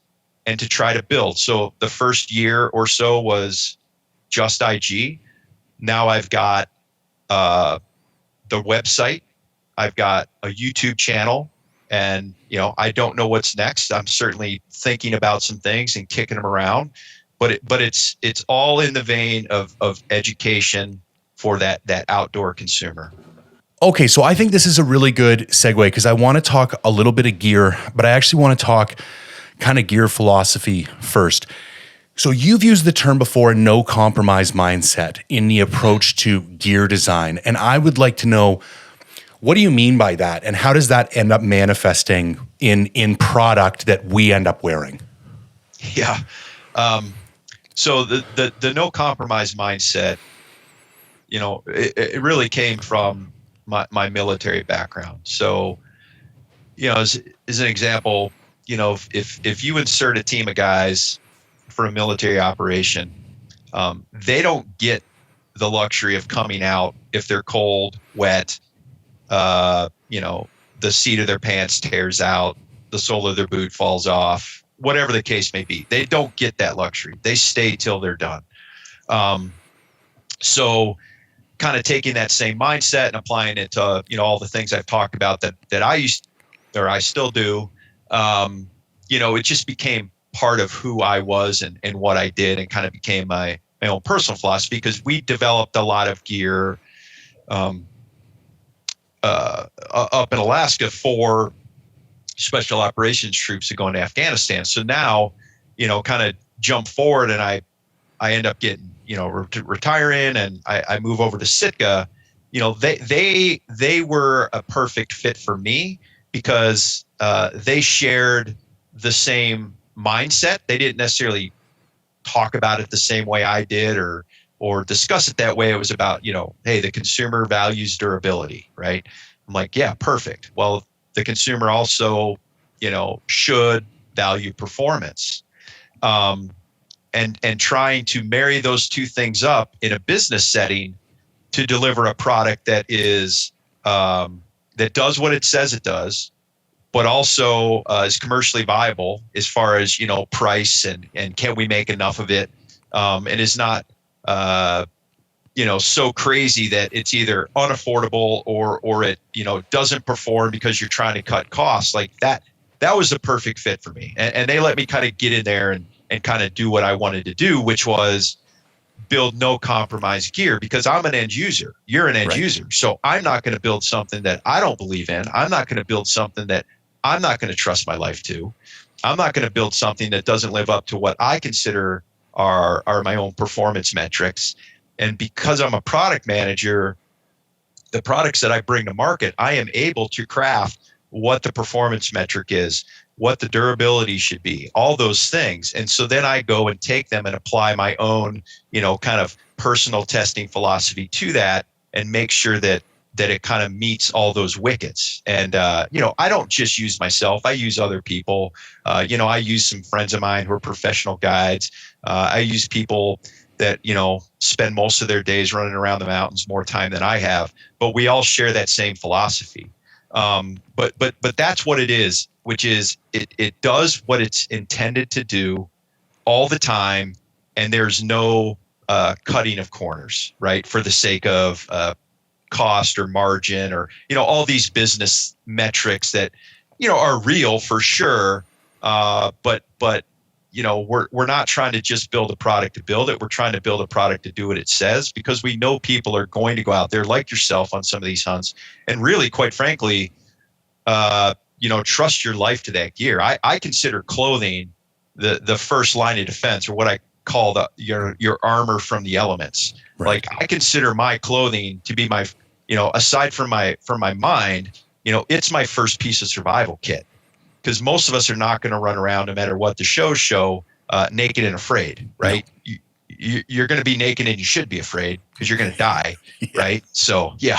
and to try to build. So the first year or so was just IG. Now I've got the website. I've got a YouTube channel. And, I don't know what's next. I'm certainly thinking about some things and kicking them around, but it's all in the vein of education for that outdoor consumer. Okay, so I think this is a really good segue because I want to talk a little bit of gear, but I actually want to talk kind of gear philosophy first. So you've used the term before, no compromise mindset in the approach to gear design. And I would like to know, what do you mean by that? And how does that end up manifesting in product that we end up wearing? Yeah. So the no compromise mindset, it really came from my military background. So, as an example, if you insert a team of guys for a military operation, they don't get the luxury of coming out if they're cold, wet, the seat of their pants tears out, the sole of their boot falls off, whatever the case may be. They don't get that luxury. They stay till they're done. So kind of taking that same mindset and applying it to, all the things I've talked about that I still do, it just became part of who I was and what I did, and kind of became my own personal philosophy, because we developed a lot of gear up in Alaska for special operations troops that go into Afghanistan. So now, kind of jump forward, and I end up getting, retiring, and I move over to Sitka. They were a perfect fit for me because they shared the same mindset. They didn't necessarily talk about it the same way I did or discuss it that way. It was about, hey, the consumer values durability, right? I'm like, yeah, perfect. Well, the consumer also, should value performance. And trying to marry those two things up in a business setting to deliver a product that is that does what it says it does, but also is commercially viable as far as price and can we make enough of it, and is not so crazy that it's either unaffordable or it doesn't perform because you're trying to cut costs. Like that was a perfect fit for me, and they let me kind of get in there and kind of do what I wanted to do, which was build no compromise gear, because I'm an end user. You're an end user. So I'm not going to build something that I don't believe in. I'm not going to build something that I'm not going to trust my life to. I'm not going to build something that doesn't live up to what I consider are my own performance metrics. And because I'm a product manager, the products that I bring to market, I am able to craft what the performance metric is, what the durability should be, all those things. And so then I go and take them and apply my own, kind of personal testing philosophy to that, and make sure that it kind of meets all those wickets. And, I don't just use myself, I use other people. I use some friends of mine who are professional guides. I use people that, spend most of their days running around the mountains more time than I have, but we all share that same philosophy. But that's what it is. which is it does what it's intended to do all the time, and there's no cutting of corners, right? For the sake of cost or margin or, all these business metrics that, are real for sure. But we're not trying to just build a product to build it. We're trying to build a product to do what it says, because we know people are going to go out there like yourself on some of these hunts and really, quite frankly, trust your life to that gear. I consider clothing the first line of defense, or what I call your armor from the elements. Right. Like, I consider my clothing to be my, aside from my mind, it's my first piece of survival kit, because most of us are not going to run around, no matter what the shows show, naked and afraid, right? No. You're going to be naked, and you should be afraid, because you're going to die, yeah. Right? So, yeah.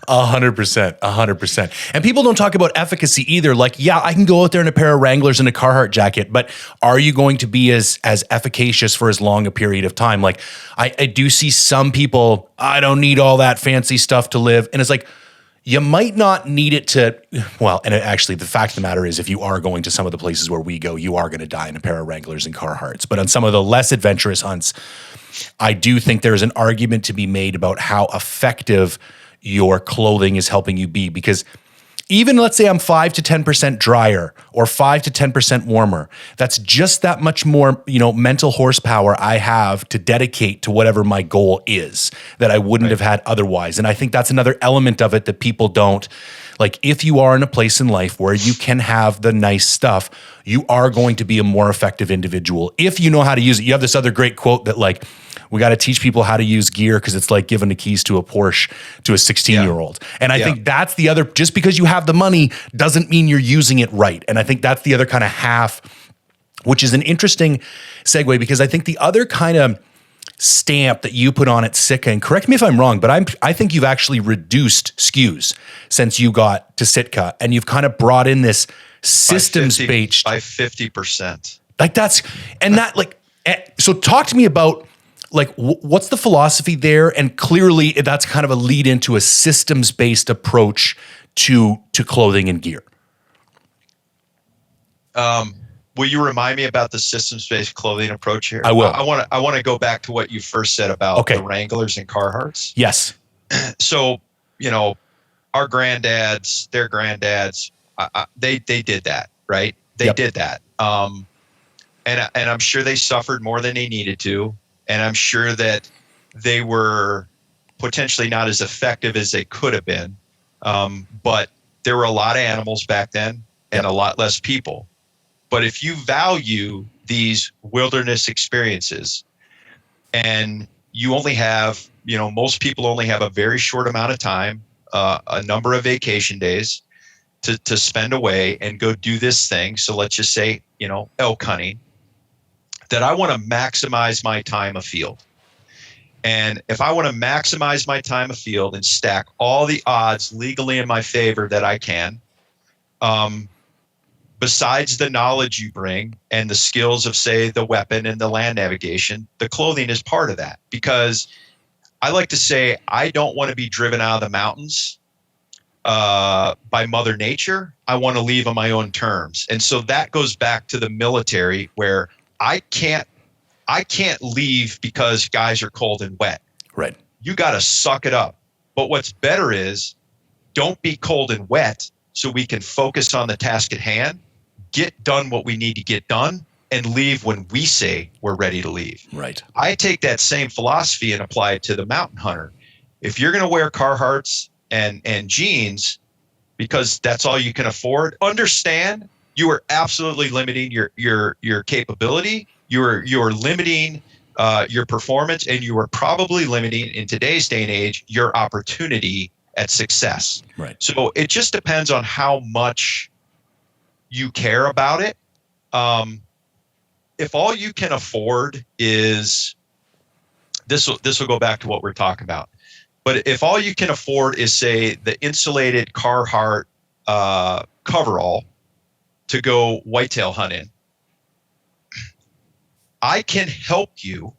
100%. And people don't talk about efficacy either. Like, yeah, I can go out there in a pair of Wranglers and a Carhartt jacket, but are you going to be as efficacious for as long a period of time? Like, I do see some people, I don't need all that fancy stuff to live. And it's like, you might not need it to, well, and actually the fact of the matter is, if you are going to some of the places where we go, you are going to die in a pair of Wranglers and Carhartts. But on some of the less adventurous hunts, I do think there's an argument to be made about how effective your clothing is helping you be, because even let's say I'm 5 to 10% drier or 5 to 10% warmer, that's just that much more, mental horsepower I have to dedicate to whatever my goal is that I wouldn't have had otherwise. And I think that's another element of it that people don't. Like, if you are in a place in life where you can have the nice stuff, you are going to be a more effective individual if you know how to use it. You have this other great quote that, like, we got to teach people how to use gear, because it's like giving the keys to a Porsche to a 16-year-old. And I think that's the other, just because you have the money doesn't mean you're using it right. And I think that's the other kind of half, which is an interesting segue, because I think the other kind of stamp that you put on at Sitka, and correct me if I'm wrong, but I think you've actually reduced SKUs since you got to Sitka, and you've kind of brought in this systems-based by 50%. Like, that's, and that, like, so talk to me about, like, what's the philosophy there? And clearly that's kind of a lead into a systems-based approach to clothing and gear. Will you remind me about the systems-based clothing approach here? I will. I want to go back to what you first said about the Wranglers and Carhartts. Yes. So, our granddads, their granddads, they did that, right? They did that. And I'm sure they suffered more than they needed to. And I'm sure that they were potentially not as effective as they could have been. But there were a lot of animals back then and a lot less people. But if you value these wilderness experiences, and you only have, most people only have a very short amount of time, a number of vacation days to spend away and go do this thing. So let's just say, elk hunting, that I want to maximize my time afield. And if I want to maximize my time afield and stack all the odds legally in my favor that I can, besides the knowledge you bring and the skills of, say, the weapon and the land navigation, the clothing is part of that. Because I like to say, I don't want to be driven out of the mountains by Mother Nature. I want to leave on my own terms. And so that goes back to the military, where I can't leave because guys are cold and wet. Right. You got to suck it up. But what's better is, don't be cold and wet, so we can focus on the task at hand, get done what we need to get done, and leave when we say we're ready to leave. Right. I take that same philosophy and apply it to the mountain hunter. If you're going to wear Carhartts and jeans because that's all you can afford, understand you are absolutely limiting your capability. You're limiting your performance, and you are probably limiting, in today's day and age, your opportunity at success. Right. So it just depends on how much you care about it. If all you can afford is this will go back to what we're talking about. But if all you can afford is, say, the insulated Carhartt coverall to go whitetail hunt in, I can help you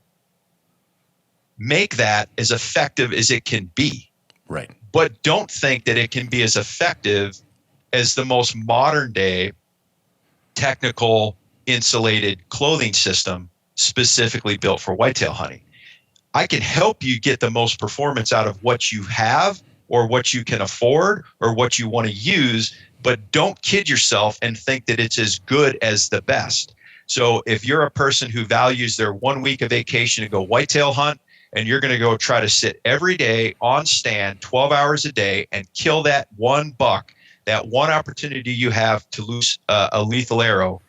make that as effective as it can be. Right. But don't think that it can be as effective as the most modern day technical insulated clothing system specifically built for whitetail hunting. I can help you get the most performance out of what you have or what you can afford or what you want to use, but don't kid yourself and think that it's as good as the best. So if you're a person who values their 1 week of vacation to go whitetail hunt, and you're going to go try to sit every day on stand 12 hours a day and kill that one buck, that one opportunity you have to lose a lethal arrow,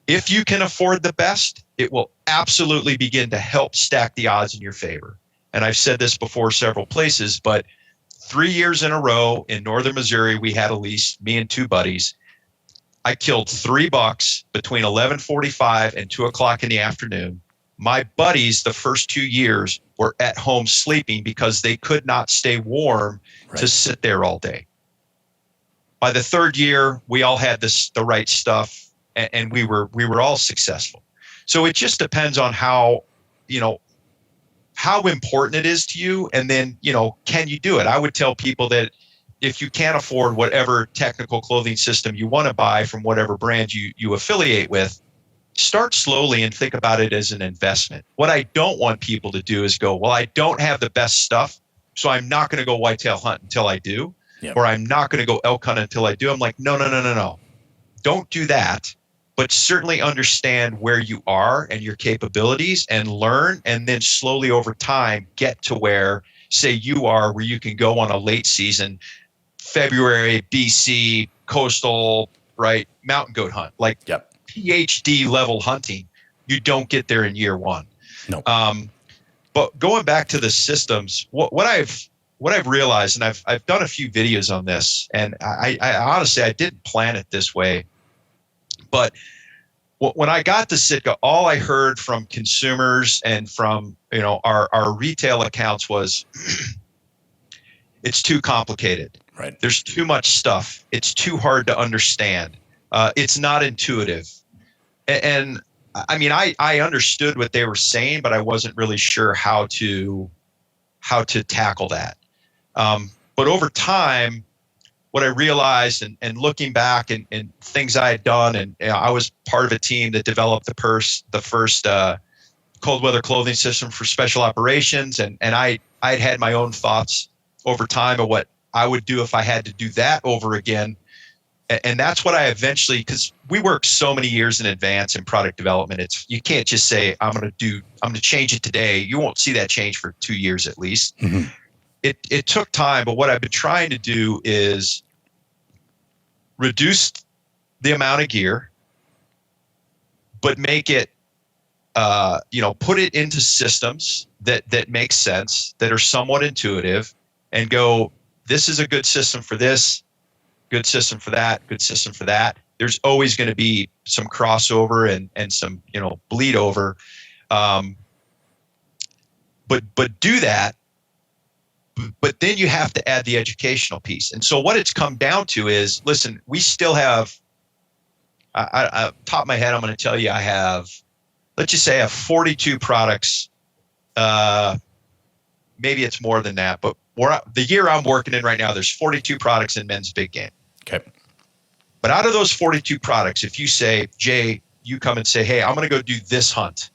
if you can afford the best, it will absolutely begin to help stack the odds in your favor. And I've said this before several places, but 3 years in a row in northern Missouri, we had a lease, me and two buddies. I killed 3 bucks between 11:45 and 2 o'clock in the afternoon. My buddies, the first 2 years, were at home sleeping because they could not stay warm to sit there all day. By the 3rd year, we all had the right stuff, and we were all successful. So it just depends on how important it is to you, and then, can you do it? I would tell people that if you can't afford whatever technical clothing system you want to buy from whatever brand you affiliate with, start slowly and think about it as an investment. What I don't want people to do is go, well, I don't have the best stuff, so I'm not going to go whitetail hunt until I do, or I'm not going to go elk hunt until I do. I'm like, no. Don't do that, but certainly understand where you are and your capabilities and learn, and then slowly over time get to where, say, you are, where you can go on a late season, February, BC, coastal, right, mountain goat hunt, like PhD level hunting. You don't get there in year one. No. But going back to the systems, what I've realized, and I've done a few videos on this, and I honestly, I didn't plan it this way, but when I got to Sitka, all I heard from consumers and from our retail accounts was, it's too complicated. Right. There's too much stuff. It's too hard to understand. It's not intuitive. And I mean, I understood what they were saying, but I wasn't really sure how to tackle that. But over time, what I realized, and looking back and things I had done, and I was part of a team that developed the first cold weather clothing system for special operations, and I'd had my own thoughts over time of what I would do if I had to do that over again. And that's what I eventually, because we work so many years in advance in product development, you can't just say, I'm going to change it today. You won't see that change for 2 years at least. Mm-hmm. It took time, but what I've been trying to do is reduce the amount of gear, but make it, put it into systems that make sense, that are somewhat intuitive, and go, this is a good system for this, good system for that, good system for that. There's always going to be some crossover and some, bleed over. But do that. But then you have to add the educational piece. And so what it's come down to is, listen, we still have, top of my head, I'm going to tell you, let's just say I have 42 products. Maybe it's more than that, but the year I'm working in right now, there's 42 products in men's big game. Okay. But out of those 42 products, if you say, Jay, you come and say, hey, I'm going to go do this hunt,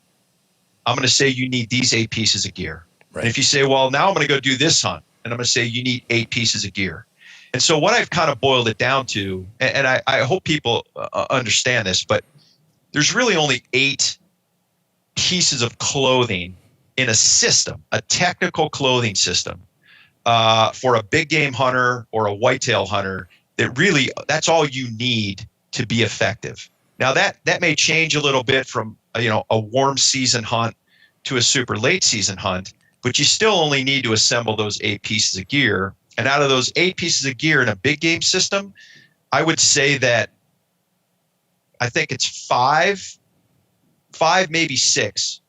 I'm going to say you need these 8 pieces of gear. Right. And if you say, well, now I'm going to go do this hunt, and I'm going to say you need 8 pieces of gear. And so what I've kind of boiled it down to, and I hope people understand this, but there's really only 8 pieces of clothing in a system, a technical clothing system, for a big game hunter or a whitetail hunter, that's all you need to be effective. Now that may change a little bit from a warm season hunt to a super late season hunt, but you still only need to assemble those 8 pieces of gear. And out of those 8 pieces of gear in a big game system, I would say that I think it's 5, maybe 6,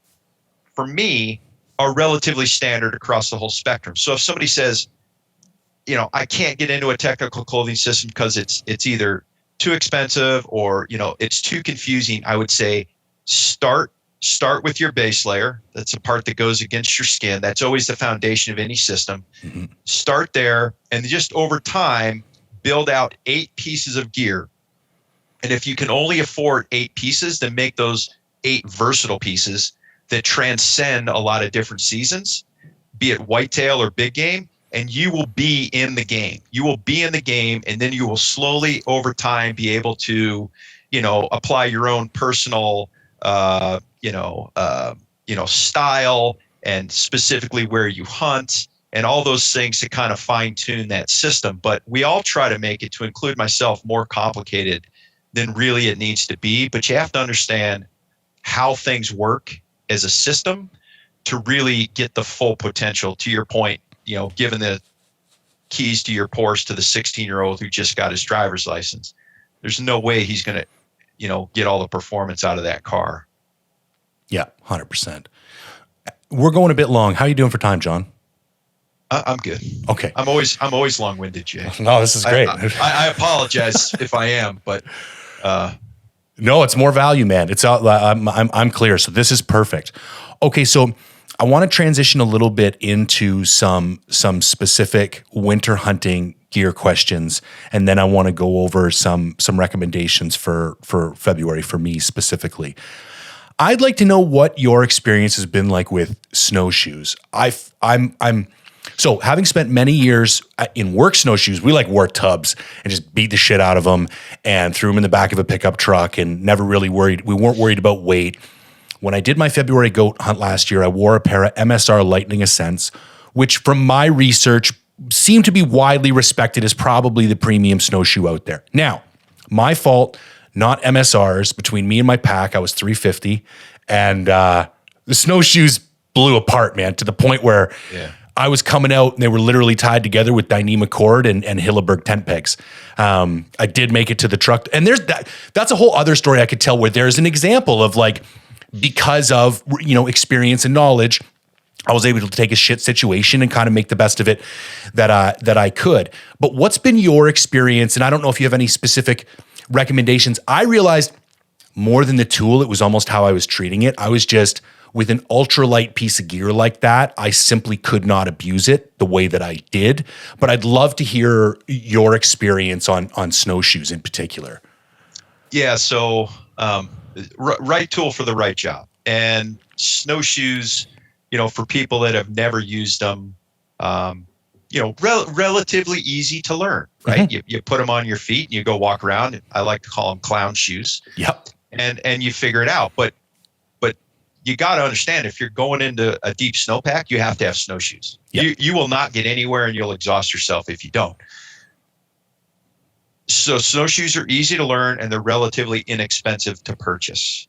for me, are relatively standard across the whole spectrum. So if somebody says, I can't get into a technical clothing system because it's either too expensive or, it's too confusing, I would say start with your base layer. That's a part that goes against your skin. That's always the foundation of any system. Mm-hmm. Start there, and just over time, build out 8 pieces of gear. And if you can only afford 8 pieces, then make those 8 versatile pieces that transcend a lot of different seasons, be it whitetail or big game, and you will be in the game. You will be in the game, and then you will slowly over time be able to, apply your own personal, style, and specifically where you hunt and all those things to kind of fine tune that system. But we all try to make it, to include myself, more complicated than really it needs to be. But you have to understand how things work as a system to really get the full potential. To your point, given the keys to your Porsche to the 16-year-old who just got his driver's license, there's no way he's going to, get all the performance out of that car. Yeah, 100%. We're going a bit long. How are you doing for time, John? I'm good. Okay. I'm always long-winded, Jay. No, this is great. I apologize if I am, but no, it's more value, man. It's out. I'm clear. So this is perfect. Okay, so I want to transition a little bit into some specific winter hunting gear questions, and then I want to go over some recommendations for February for me specifically. I'd like to know what your experience has been like with snowshoes. So having spent many years in work snowshoes, we wore tubs and just beat the shit out of them and threw them in the back of a pickup truck and never really worried. We weren't worried about weight. When I did my February goat hunt last year, I wore a pair of MSR Lightning Ascents, which from my research seemed to be widely respected as probably the premium snowshoe out there. Now, my fault, not MSRs. Between me and my pack, I was 350, and the snowshoes blew apart, man, to the point where I was coming out and they were literally tied together with Dyneema cord and Hilleberg tent pegs. I did make it to the truck, and that's a whole other story I could tell, where there's an example of because of experience and knowledge, I was able to take a shit situation and kind of make the best of it that I could. But what's been your experience? And I don't know if you have any specific recommendations. I realized more than the tool, it was almost how I was treating it. I was just, with an ultralight piece of gear like that, I simply could not abuse it the way that I did. But I'd love to hear your experience on snowshoes in particular. Yeah, so right tool for the right job. And snowshoes, for people that have never used them, relatively easy to learn, right? Mm-hmm. You put them on your feet and you go walk around. I like to call them clown shoes. Yep. And you figure it out. But you got to understand, if you're going into a deep snowpack, you have to have snowshoes. Yep. You will not get anywhere, and you'll exhaust yourself if you don't. So snowshoes are easy to learn, and they're relatively inexpensive to purchase.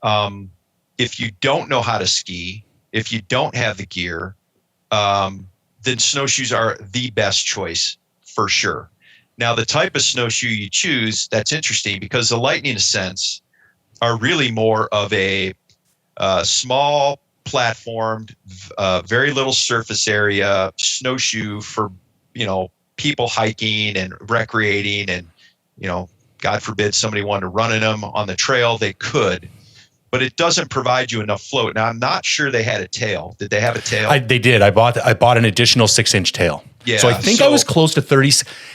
If you don't know how to ski, if you don't have the gear, then snowshoes are the best choice for sure. Now, the type of snowshoe you choose, that's interesting, because the Lightning Ascents are really more of a small platformed, very little surface area snowshoe for, people hiking and recreating, and, God forbid somebody wanted to run in them on the trail, they could, but it doesn't provide you enough float. Now, I'm not sure they had a tail. Did they have a tail? They did. I bought an additional 6-inch tail. Yeah. So I think I was close to 30.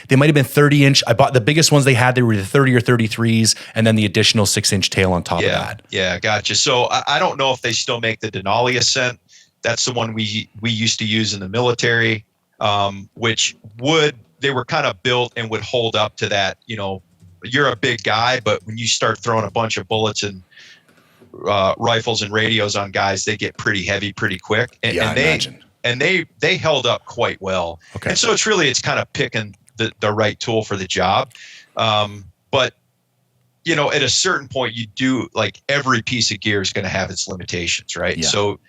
They might have been 30-inch. I bought the biggest ones they had. They were the 30 or 33s, and then the additional 6-inch tail on top of that. Yeah, gotcha. So I don't know if they still make the Denali Ascent. That's the one we used to use in the military, which they were kind of built and would hold up to that. You're a big guy, but when you start throwing a bunch of bullets and rifles and radios on guys, they get pretty heavy pretty quick. I imagine. And they held up quite well. Okay. And so it's kind of picking the right tool for the job. But at a certain point, you do, every piece of gear is going to have its limitations, right? Yeah. So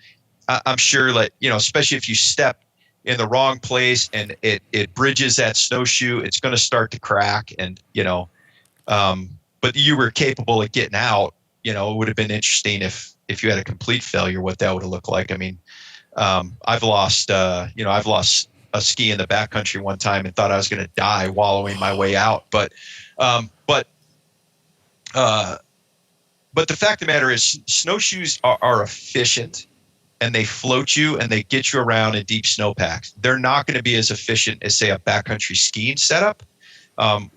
I'm sure especially if you step in the wrong place and it bridges that snowshoe, it's going to start to crack, and, but you were capable of getting out. It would have been interesting if you had a complete failure, what that would have looked like. I mean, I've lost a ski in the backcountry one time and thought I was going to die wallowing my way out. But the fact of the matter is, snowshoes are efficient, and they float you and they get you around in deep snowpacks. They're not going to be as efficient as, say, a backcountry skiing setup,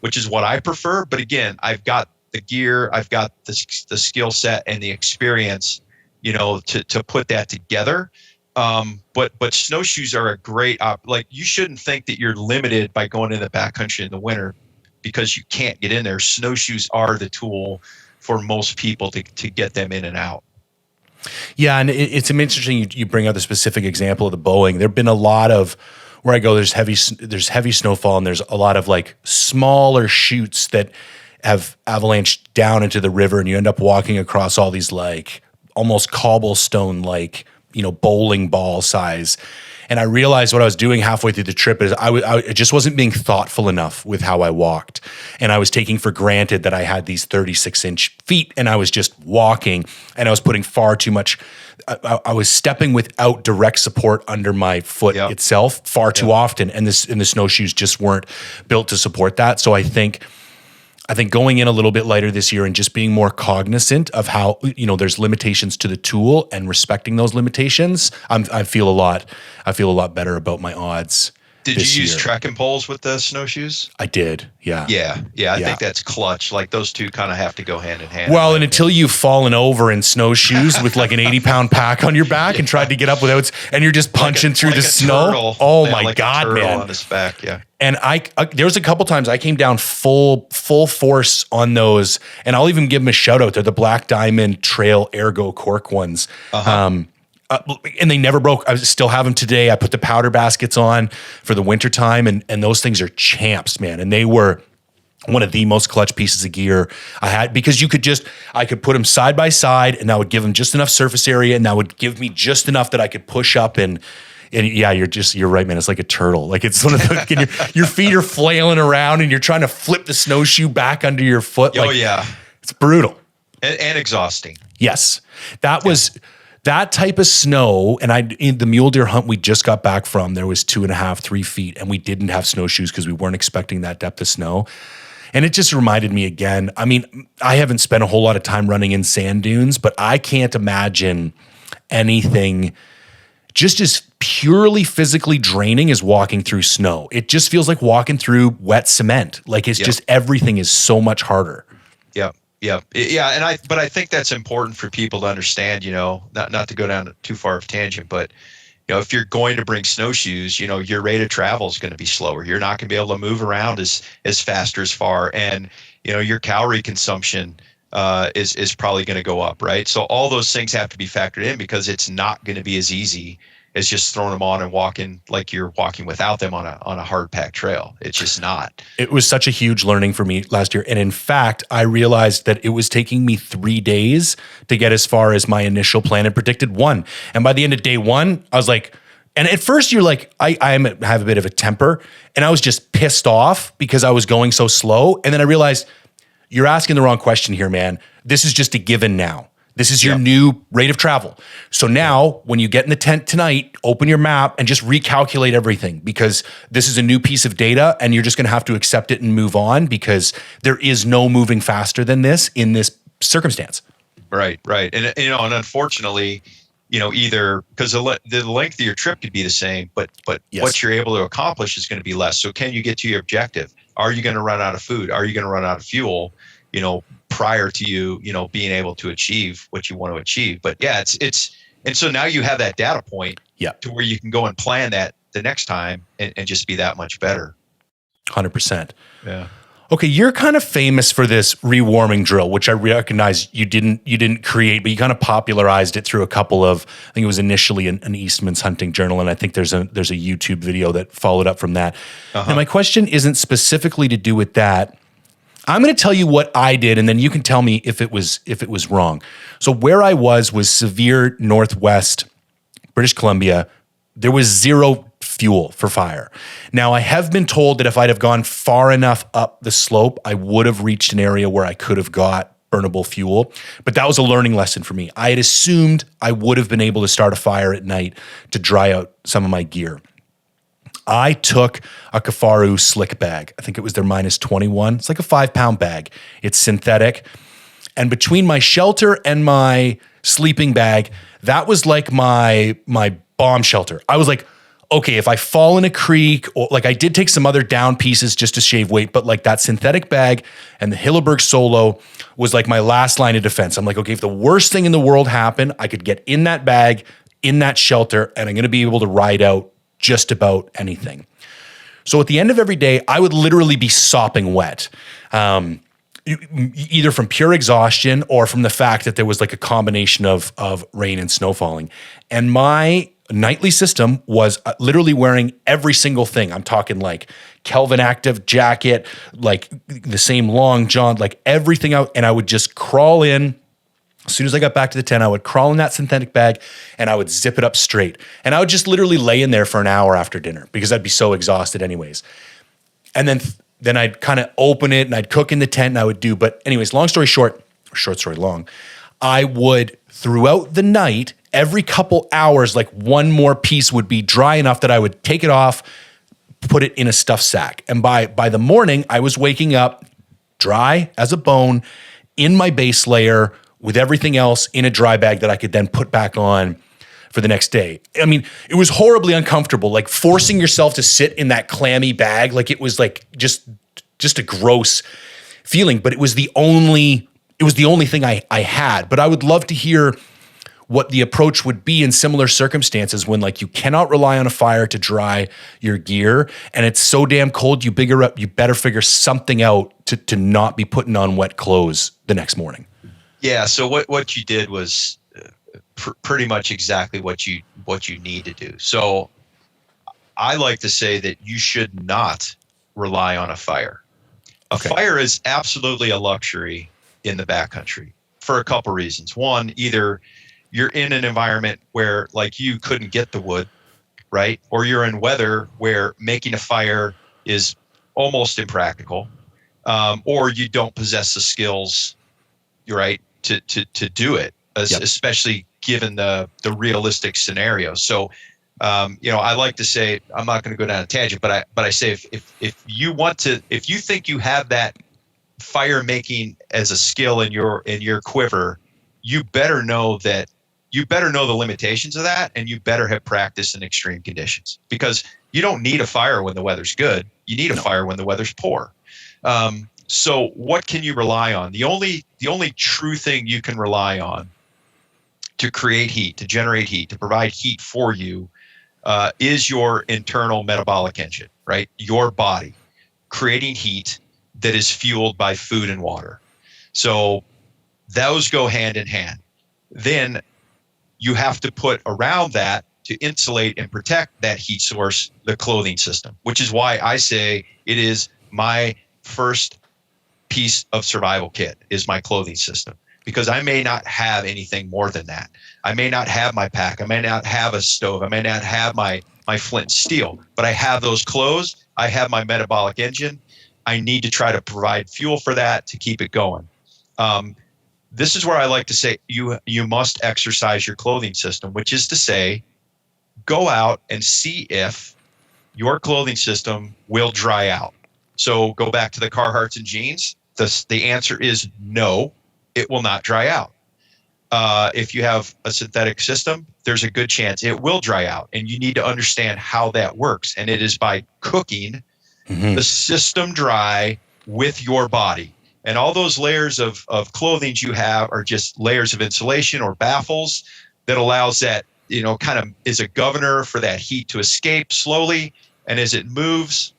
which is what I prefer. But again, I've got the gear, I've got the skill set and the experience, to put that together. But snowshoes are a great like, you shouldn't think that you're limited by going in the backcountry in the winter because you can't get in there. Snowshoes are the tool for most people to get them in and out. Yeah, and it's interesting you bring out the specific example of the Boeing. There've been a lot of where I go. There's heavy snowfall, and there's a lot of like smaller chutes that have avalanched down into the river, and you end up walking across all these like almost cobblestone like bowling ball size. And I realized what I was doing halfway through the trip is I just wasn't being thoughtful enough with how I walked. And I was taking for granted that I had these 36-inch feet and I was just walking and I was putting far too much. I was stepping without direct support under my foot itself far too often. And the snowshoes just weren't built to support that. So I think going in a little bit lighter this year and just being more cognizant of how, there's limitations to the tool and respecting those limitations, I feel a lot better about my odds. Did you use trekking poles with the snowshoes? I did. Yeah. Yeah. I think that's clutch. Like those two kind of have to go hand in hand. Well, and until you've fallen over in snowshoes with like an 80-pound pack on your back and tried to get up without, and you're just punching through the snow. Turtle. Oh my God, man. On his back. Yeah. And there was a couple times I came down full force on those, and I'll even give them a shout out. They're the Black Diamond Trail Ergo Cork ones. And they never broke. I still have them today. I put the powder baskets on for the winter time, and those things are champs, man. And they were one of the most clutch pieces of gear I had, because I could put them side by side, and that would give them just enough surface area, and that would give me just enough that I could push up and yeah, you're right, man. It's like a turtle. Like it's one of the your feet are flailing around, and you're trying to flip the snowshoe back under your foot. Oh yeah, it's brutal and exhausting. Yes, that was. That type of snow, and in the mule deer hunt we just got back from, there was 2.5, 3 feet, and we didn't have snowshoes because we weren't expecting that depth of snow. And it just reminded me again, I mean, I haven't spent a whole lot of time running in sand dunes, but I can't imagine anything just as purely physically draining as walking through snow. It just feels like walking through wet cement. Like it's just, everything is so much harder. Yeah. Yeah. But I think that's important for people to understand, not to go down too far of a tangent, but if you're going to bring snowshoes, your rate of travel is going to be slower. You're not going to be able to move around as fast or as far. And, your calorie consumption is probably going to go up, right? So all those things have to be factored in, because it's not going to be as easy as just throwing them on and walking like you're walking without them on a hard packed trail. It's just not. It was such a huge learning for me last year. And in fact, I realized that it was taking me 3 days to get as far as my initial plan had predicted 1. And by the end of day 1, I was like, and at first you're like, I have a bit of a temper, and I was just pissed off because I was going so slow. And then I realized, you're asking the wrong question here, man. This is just a given now. This is your new rate of travel. So now when you get in the tent tonight, open your map and just recalculate everything, because this is a new piece of data and you're just going to have to accept it and move on, because there is no moving faster than this in this circumstance. Right. And, and unfortunately, either because the length of your trip could be the same, but what you're able to accomplish is going to be less. So can you get to your objective? Are you going to run out of food? Are you going to run out of fuel? Prior to you, being able to achieve what you want to achieve. But yeah, and so now you have that data point to where you can go and plan that the next time and just be that much better. 100%. Yeah. Okay, you're kind of famous for this rewarming drill, which I recognize you didn't create, but you kind of popularized it through a couple of, I think it was initially an Eastman's Hunting Journal, and I think there's a YouTube video that followed up from that. And my question isn't specifically to do with that. I'm going to tell you what I did, and then you can tell me if it was wrong. So where I was severe northwest British Columbia. There was zero fuel for fire. Now, I have been told that if I'd have gone far enough up the slope, I would have reached an area where I could have got burnable fuel. But that was a learning lesson for me. I had assumed I would have been able to start a fire at night to dry out some of my gear. I took a Kafaru slick bag. I think it was their -21. It's like a 5-pound bag. It's synthetic. And between my shelter and my sleeping bag, that was like my bomb shelter. I was like, okay, if I fall in a creek, or like I did take some other down pieces just to shave weight, but like that synthetic bag and the Hilleberg Solo was like my last line of defense. I'm like, okay, if the worst thing in the world happened, I could get in that bag, in that shelter, and I'm going to be able to ride out just about anything. So at the end of every day, I would literally be sopping wet. Either from pure exhaustion or from the fact that there was like a combination of rain and snow falling. And my nightly system was literally wearing every single thing. I'm talking like Kelvin Active jacket, like the same long john, like everything out. And I would just crawl in. As soon as I got back to the tent, I would crawl in that synthetic bag and I would zip it up straight. And I would just literally lay in there for an hour after dinner because I'd be so exhausted anyways. And then I'd kind of open it and I'd cook in the tent and I would do, but anyways, long story short, or short story long, I would throughout the night, every couple hours, like one more piece would be dry enough that I would take it off, put it in a stuffed sack. And by the morning, I was waking up dry as a bone in my base layer with everything else in a dry bag that I could then put back on for the next day. I mean, it was horribly uncomfortable, like forcing yourself to sit in that clammy bag. Like it was like just a gross feeling, but it was the only thing I had. But I would love to hear what the approach would be in similar circumstances when like you cannot rely on a fire to dry your gear and it's so damn cold, you better figure something out to not be putting on wet clothes the next morning. Yeah. So what you did was pretty much exactly what you need to do. So I like to say that you should not rely on a fire. A fire is absolutely a luxury in the backcountry for a couple reasons. One, either you're in an environment where like you couldn't get the wood, right? Or you're in weather where making a fire is almost impractical, or you don't possess the skills, right, to do it, especially given the realistic scenario. So, I like to say, I'm not going to go down a tangent, but I say if you think you have that fire making as a skill in your quiver, you better know the limitations of that, and you better have practiced in extreme conditions, because you don't need a fire when the weather's good. You need a fire when the weather's poor. So what can you rely on? The only true thing you can rely on to create heat, to generate heat, to provide heat for you, is your internal metabolic engine, right? Your body creating heat that is fueled by food and water. So those go hand in hand. Then you have to put around that, to insulate and protect that heat source, the clothing system, which is why I say it is my first piece of survival kit is my clothing system, because I may not have anything more than that. I may not have my pack. I may not have a stove. I may not have my flint and steel, but I have those clothes. I have my metabolic engine. I need to try to provide fuel for that to keep it going. This is where I like to say you must exercise your clothing system, which is to say, go out and see if your clothing system will dry out. So go back to the Carhartts and jeans. The answer is no, it will not dry out. If you have a synthetic system, there's a good chance it will dry out, and you need to understand how that works. And it is by cooking the system dry with your body. And all those layers of clothing you have are just layers of insulation or baffles that allows that, kind of is a governor for that heat to escape slowly. And as it moves,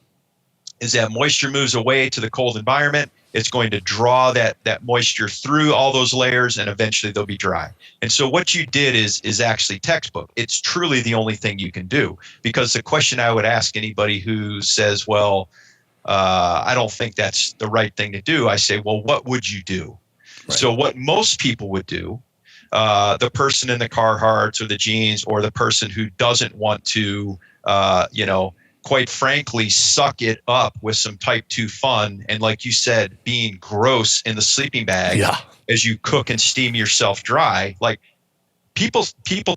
as that moisture moves away to the cold environment, it's going to draw that moisture through all those layers, and eventually they'll be dry. And so what you did is actually textbook. It's truly the only thing you can do, because the question I would ask anybody who says, well, I don't think that's the right thing to do, I say, well, what would you do? Right. So what most people would do, the person in the Carhartts or the jeans, or the person who doesn't want to, quite frankly, suck it up with some type 2 fun, and like you said, being gross in the sleeping bag as you cook and steam yourself dry. Like people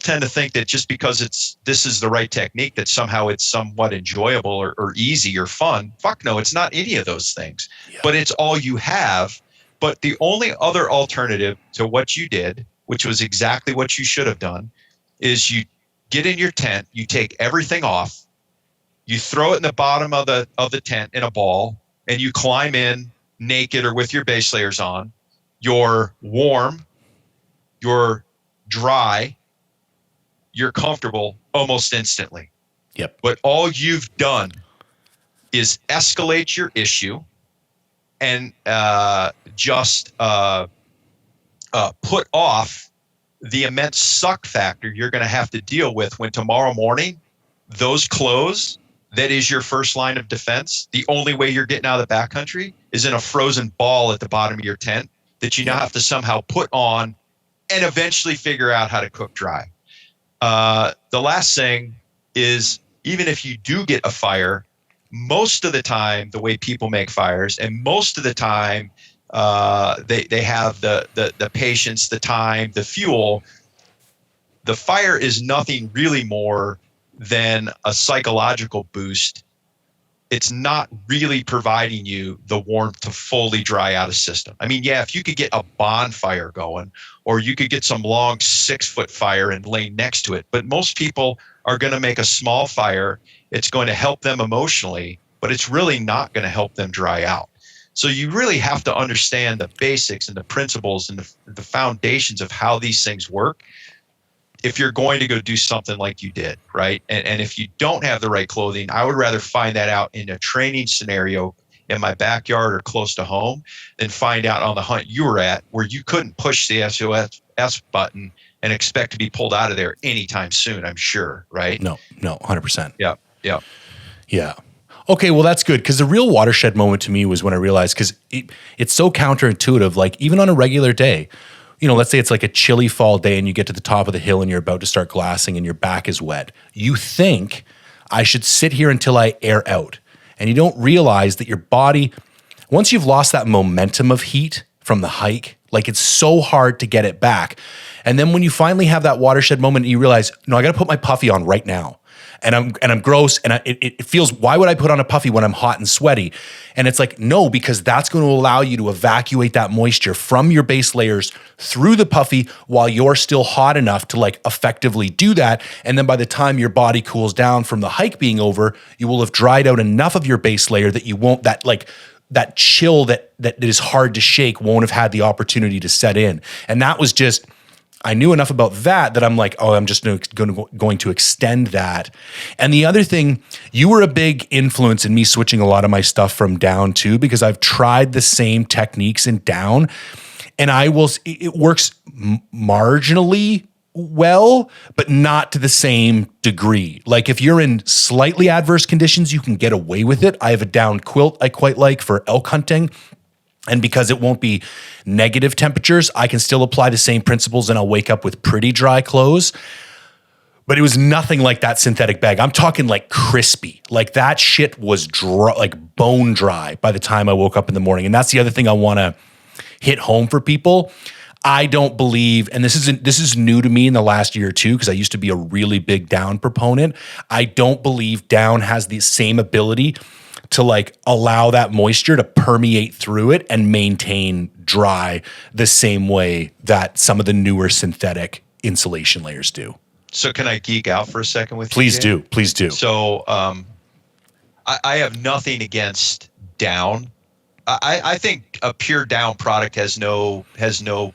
tend to think that just because this is the right technique, that somehow it's somewhat enjoyable or easy or fun. Fuck no, it's not any of those things. But it's all you have. But the only other alternative to what you did, which was exactly what you should have done, is you get in your tent, you take everything off, you throw it in the bottom of the tent in a ball, and you climb in naked or with your base layers on. You're warm, you're dry, you're comfortable almost instantly. Yep. But all you've done is escalate your issue and just put off the immense suck factor you're going to have to deal with when tomorrow morning those clothes that is your first line of defense. The only way you're getting out of the backcountry is in a frozen ball at the bottom of your tent that you now have to somehow put on and eventually figure out how to cook dry. The last thing is, even if you do get a fire, most of the time, the way people make fires, and most of the time, they have the patience, the time, the fuel. The fire is nothing really more than a psychological boost. It's not really providing you the warmth to fully dry out a system. I mean, yeah, if you could get a bonfire going, or you could get some long 6-foot fire and lay next to it, but most people are going to make a small fire. It's going to help them emotionally, but it's really not going to help them dry out. So you really have to understand the basics and the principles and the foundations of how these things work if you're going to go do something like you did, right? And if you don't have the right clothing, I would rather find that out in a training scenario in my backyard or close to home than find out on the hunt you were at where you couldn't push the SOS button and expect to be pulled out of there anytime soon, I'm sure, right? No, 100%. Yeah. Yeah. Okay, well, that's good, because the real watershed moment to me was when I realized, because it's so counterintuitive, like even on a regular day, let's say it's like a chilly fall day and you get to the top of the hill and you're about to start glassing and your back is wet. You think, I should sit here until I air out. And you don't realize that your body, once you've lost that momentum of heat from the hike, like it's so hard to get it back. And then when you finally have that watershed moment, you realize, no, I got to put my puffy on right now. And I'm gross, and it feels, why would I put on a puffy when I'm hot and sweaty? And it's like, no, because that's going to allow you to evacuate that moisture from your base layers through the puffy while you're still hot enough to like effectively do that. And then by the time your body cools down from the hike being over, you will have dried out enough of your base layer that you won't, that chill that is hard to shake won't have had the opportunity to set in. And that was just, I knew enough about that I'm like, oh, I'm just going to extend that. And the other thing, you were a big influence in me switching a lot of my stuff from down too, because I've tried the same techniques in down, and it works marginally well, but not to the same degree. Like if you're in slightly adverse conditions, you can get away with it. I have a down quilt I quite like for elk hunting. And because it won't be negative temperatures, I can still apply the same principles and I'll wake up with pretty dry clothes. But it was nothing like that synthetic bag. I'm talking like crispy. Like that shit was dry, like bone dry by the time I woke up in the morning. And that's the other thing I want to hit home for people. I don't believe, and this is new to me in the last year or two, because I used to be a really big down proponent. I don't believe down has the same ability to like allow that moisture to permeate through it and maintain dry the same way that some of the newer synthetic insulation layers do. So can I geek out for a second with you? Jay? Please do. So I have nothing against down. I think a pure down product has no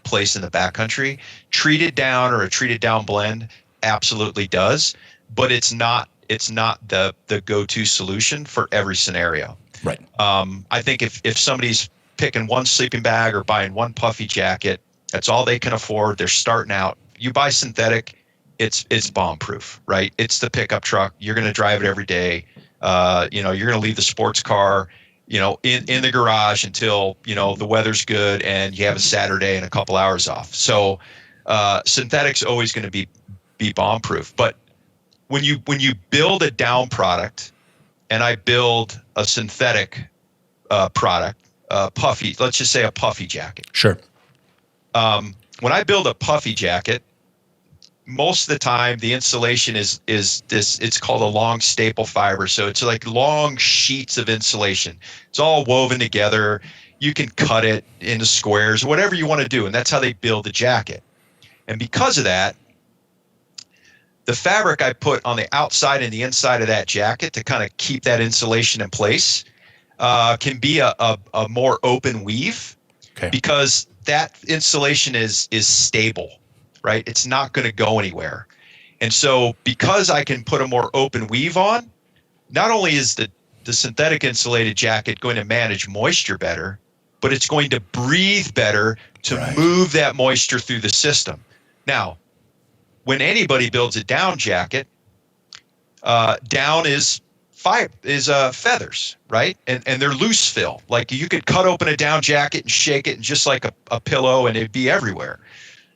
place in the backcountry. Treated down or a treated down blend absolutely does, but it's not the go-to solution for every scenario. Right. I think if somebody's picking one sleeping bag or buying one puffy jacket, that's all they can afford. They're starting out. You buy synthetic, it's bomb-proof, right? It's the pickup truck. You're going to drive it every day. You're going to leave the sports car, in the garage until, the weather's good and you have a Saturday and a couple hours off. So synthetic's always going to be bomb-proof. But when you build a down product, and I build a synthetic product, puffy, let's just say a puffy jacket. Sure. When I build a puffy jacket, most of the time the insulation is this, it's called a long staple fiber. So it's like long sheets of insulation. It's all woven together. You can cut it into squares, whatever you want to do. And that's how they build the jacket. And because of that, the fabric I put on the outside and the inside of that jacket to kind of keep that insulation in place can be a more open weave, because that insulation is stable, right? It's not going to go anywhere. And so because I can put a more open weave on, not only is the synthetic insulated jacket going to manage moisture better, but it's going to breathe better to move that moisture through the system. Now, when anybody builds a down jacket, down is feathers, right? And they're loose fill. Like you could cut open a down jacket and shake it, and just like a pillow, and it'd be everywhere.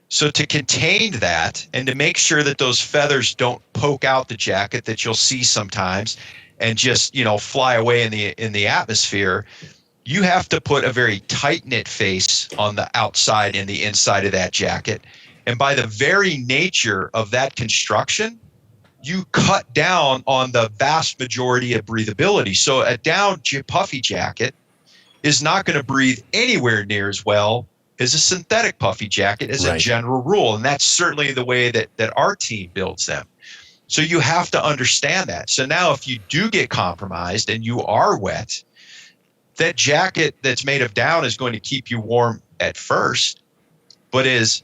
So to contain that and to make sure that those feathers don't poke out the jacket that you'll see sometimes and just, fly away in the atmosphere, you have to put a very tight knit face on the outside and the inside of that jacket. And by the very nature of that construction, you cut down on the vast majority of breathability. So a down puffy jacket is not going to breathe anywhere near as well as a synthetic puffy jacket as a general rule. And that's certainly the way that our team builds them. So you have to understand that. So now if you do get compromised and you are wet, that jacket that's made of down is going to keep you warm at first, but as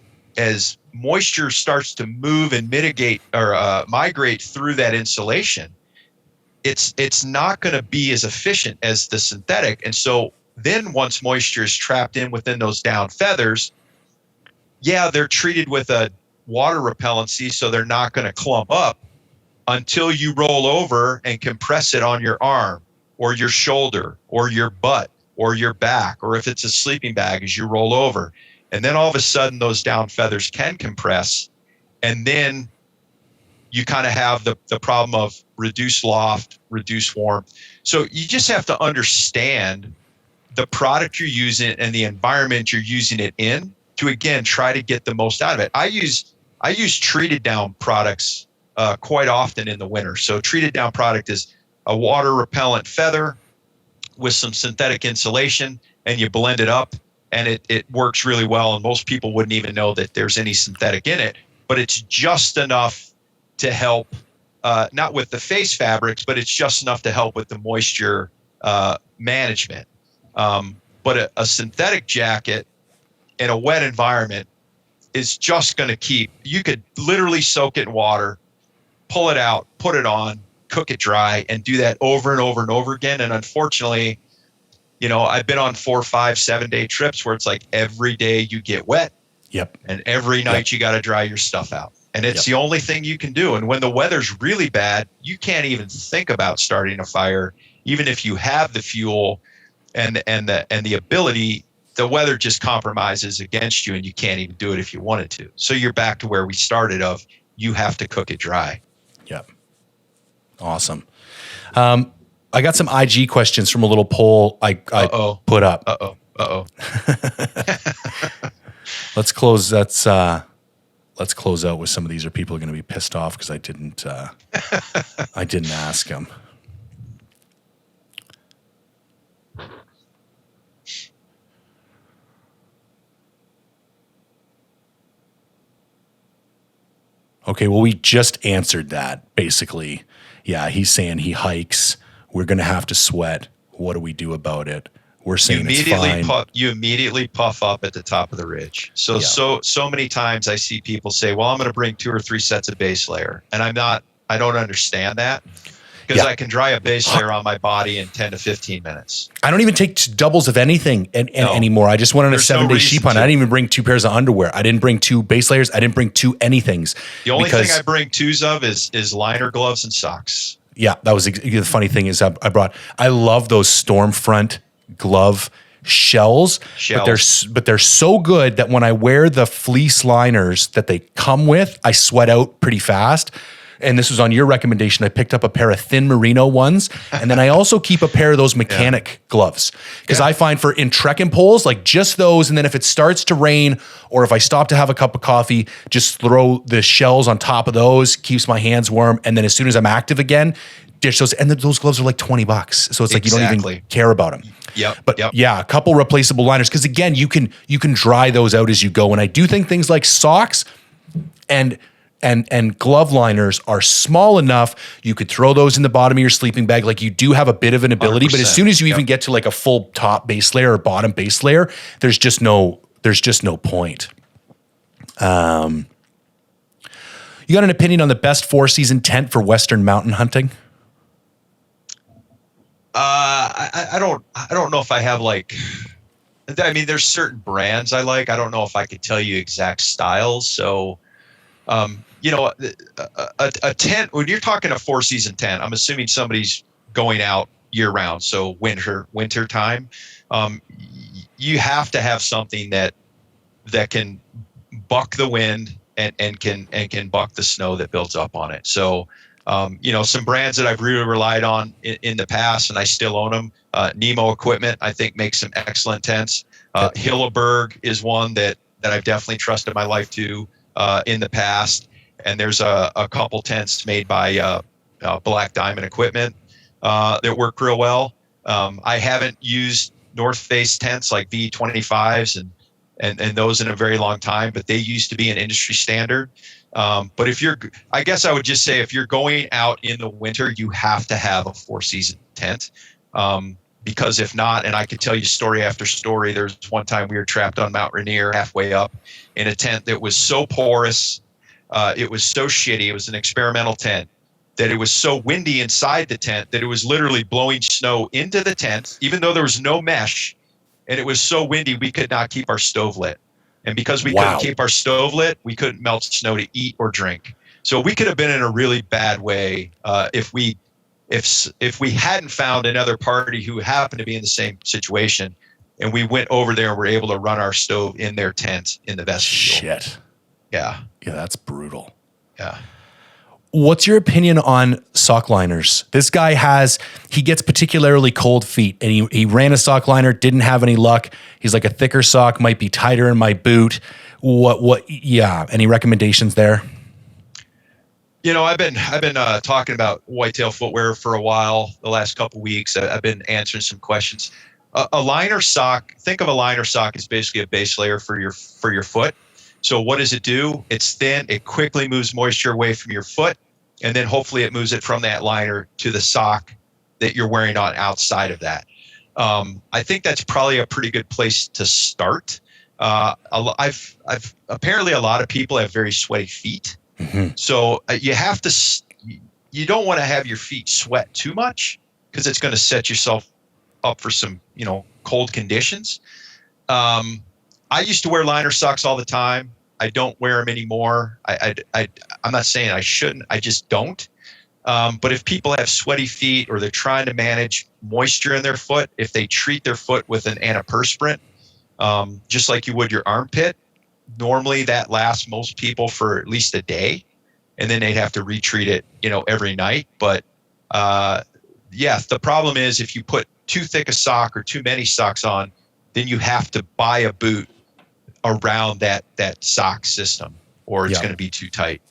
moisture starts to move and mitigate or migrate through that insulation, it's not going to be as efficient as the synthetic. And so then once moisture is trapped in within those down feathers, they're treated with a water repellency, so they're not going to clump up until you roll over and compress it on your arm or your shoulder or your butt or your back, or if it's a sleeping bag as you roll over. And then all of a sudden those down feathers can compress, and then you kind of have the problem of reduced loft, reduced warmth. So you just have to understand the product you're using and the environment you're using it in to, again, try to get the most out of it. I use treated down products quite often in the winter. So treated down product is a water repellent feather with some synthetic insulation, and you blend it up, and it works really well. And most people wouldn't even know that there's any synthetic in it, but it's just enough to help, not with the face fabrics, but it's just enough to help with the moisture management. But a synthetic jacket in a wet environment is just going to keep, you could literally soak it in water, pull it out, put it on, cook it dry, and do that over and over and over again. And unfortunately, I've been on 4, 5, 7 day trips where it's like every day you get wet. Yep. And every night you got to dry your stuff out. And it's the only thing you can do. And when the weather's really bad, you can't even think about starting a fire, even if you have the fuel and the ability. The weather just compromises against you, and you can't even do it if you wanted to. So you're back to where we started of, you have to cook it dry. Yep. Awesome. I got some IG questions from a little poll I put up. Let's close. Let's close out with some of these, or people are going to be pissed off because I didn't ask them. Okay, well, we just answered that, basically. Yeah, he's saying he hikes. We're going to have to sweat. What do we do about it? We're saying it's fine. You immediately puff up at the top of the ridge. So many times I see people say, well, I'm going to bring 2 or 3 sets of base layer. And I don't understand that, because I can dry a base layer on my body in 10 to 15 minutes. I don't even take doubles of anything anymore. I just went on a 7-day sheep hunt. I didn't even bring 2 pairs of underwear. I didn't bring 2 base layers. I didn't bring 2 anythings. The only thing I bring 2s of is liner gloves and socks. Yeah, that was the funny thing is I love those Stormfront glove shells. But they're so good that when I wear the fleece liners that they come with, I sweat out pretty fast. And this was on your recommendation. I picked up a pair of thin merino ones. And then I also keep a pair of those mechanic gloves. Because I find for in trekking poles, like just those. And then if it starts to rain, or if I stop to have a cup of coffee, just throw the shells on top of those, keeps my hands warm. And then as soon as I'm active again, dish those. And those gloves are like $20. So it's like you don't even care about them. But a couple replaceable liners. Because again, you can dry those out as you go. And I do think things like socks and and glove liners are small enough you could throw those in the bottom of your sleeping bag. Like you do have a bit of an ability, but as soon as you even get to like a full top base layer or bottom base layer, there's just no point. You got an opinion on the best 4-season tent for Western mountain hunting? I don't know if I have like, I mean, there's certain brands I like. I don't know if I could tell you exact styles. So, you know, a tent, when you're talking a 4-season tent, I'm assuming somebody's going out year round. So winter time, you have to have something that can buck the wind and can buck the snow that builds up on it. So, you know, some brands that I've really relied on in the past, and I still own them. Nemo Equipment, I think, makes some excellent tents. Hilleberg is one that I've definitely trusted my life to in the past. And there's a couple tents made by Black Diamond Equipment that work real well. I haven't used North Face tents like V25s and those in a very long time, but they used to be an industry standard. But I guess I would just say if you're going out in the winter, you have to have a 4-season tent. Because if not, and I could tell you story after story, there's one time we were trapped on Mount Rainier halfway up in a tent that was so porous. It was so shitty. It was an experimental tent that it was so windy inside the tent that it was literally blowing snow into the tent, even though there was no mesh. And it was so windy, we could not keep our stove lit. And because we couldn't keep our stove lit, we couldn't melt snow to eat or drink. So we could have been in a really bad way if we hadn't found another party who happened to be in the same situation. And we went over there and were able to run our stove in their tent in the vestibule. Shit. Yeah. Yeah, that's brutal. Yeah. What's your opinion on sock liners? This guy he gets particularly cold feet, and he ran a sock liner, didn't have any luck. He's like, a thicker sock might be tighter in my boot. Any recommendations there? You know, I've been talking about whitetail footwear for a while. The last couple of weeks, I've been answering some questions. A liner sock. Think of a liner sock as basically a base layer for your foot. So what does it do? It's thin. It quickly moves moisture away from your foot, and then hopefully it moves it from that liner to the sock that you're wearing on outside of that. I think that's probably a pretty good place to start. I've apparently a lot of people have very sweaty feet. Mm-hmm. So you don't want to have your feet sweat too much because it's going to set yourself up for some, cold conditions. I used to wear liner socks all the time. I don't wear them anymore. I'm not saying I shouldn't. I just don't. But if people have sweaty feet or they're trying to manage moisture in their foot, if they treat their foot with an antiperspirant, just like you would your armpit, normally that lasts most people for at least a day, and then they'd have to retreat it, every night. But the problem is if you put too thick a sock or too many socks on, then you have to buy a boot around that sock system, or it's going to be too tight.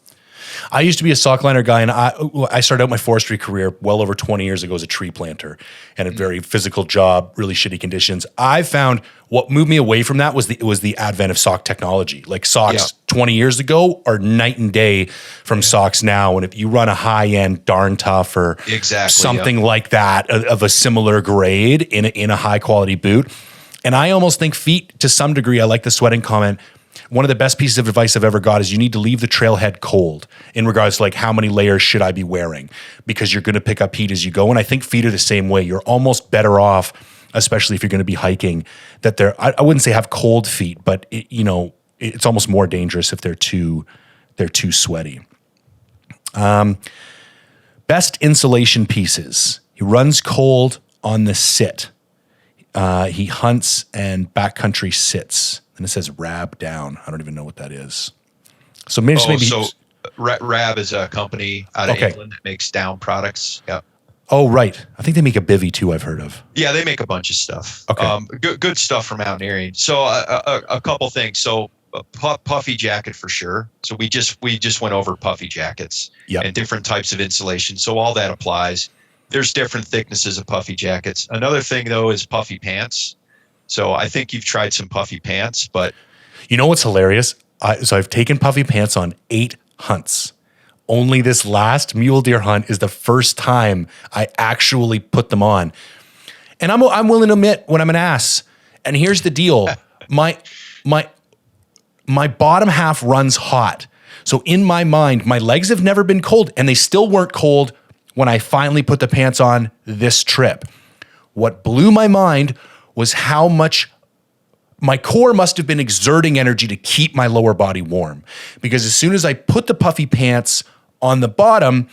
I used to be a sock liner guy, and I started out my forestry career well over 20 years ago as a tree planter, and a very physical job, really shitty conditions. I found what moved me away from that was the advent of sock technology. Like socks 20 years ago are night and day from socks now. And if you run a high-end Darn Tough or something like that of a similar grade in a high-quality boot, and I almost think feet, to some degree, I like the sweating comment. One of the best pieces of advice I've ever got is you need to leave the trailhead cold in regards to like how many layers should I be wearing, because you're going to pick up heat as you go. And I think feet are the same way. You're almost better off, especially if you're going to be hiking, that I wouldn't say have cold feet, but it's almost more dangerous if they're too sweaty. Best insulation pieces. He runs cold on the sit. He hunts and backcountry sits. And it says Rab Down. I don't even know what that is. So maybe. Rab is a company out of England that makes down products. Yep. Oh, right. I think they make a bivvy too, I've heard of. Yeah, they make a bunch of stuff. Okay. Good stuff for mountaineering. So a couple things. So puffy jacket for sure. So we just went over puffy jackets and different types of insulation. So all that applies. There's different thicknesses of puffy jackets. Another thing though is puffy pants. So I think you've tried some puffy pants, but you know what's hilarious? So I've taken puffy pants on 8 hunts. Only this last mule deer hunt is the first time I actually put them on. And I'm willing to admit when I'm an ass. And here's the deal. My bottom half runs hot. So in my mind, my legs have never been cold, and they still weren't cold when I finally put the pants on this trip. What blew my mind was how much my core must have been exerting energy to keep my lower body warm. Because as soon as I put the puffy pants on the bottom,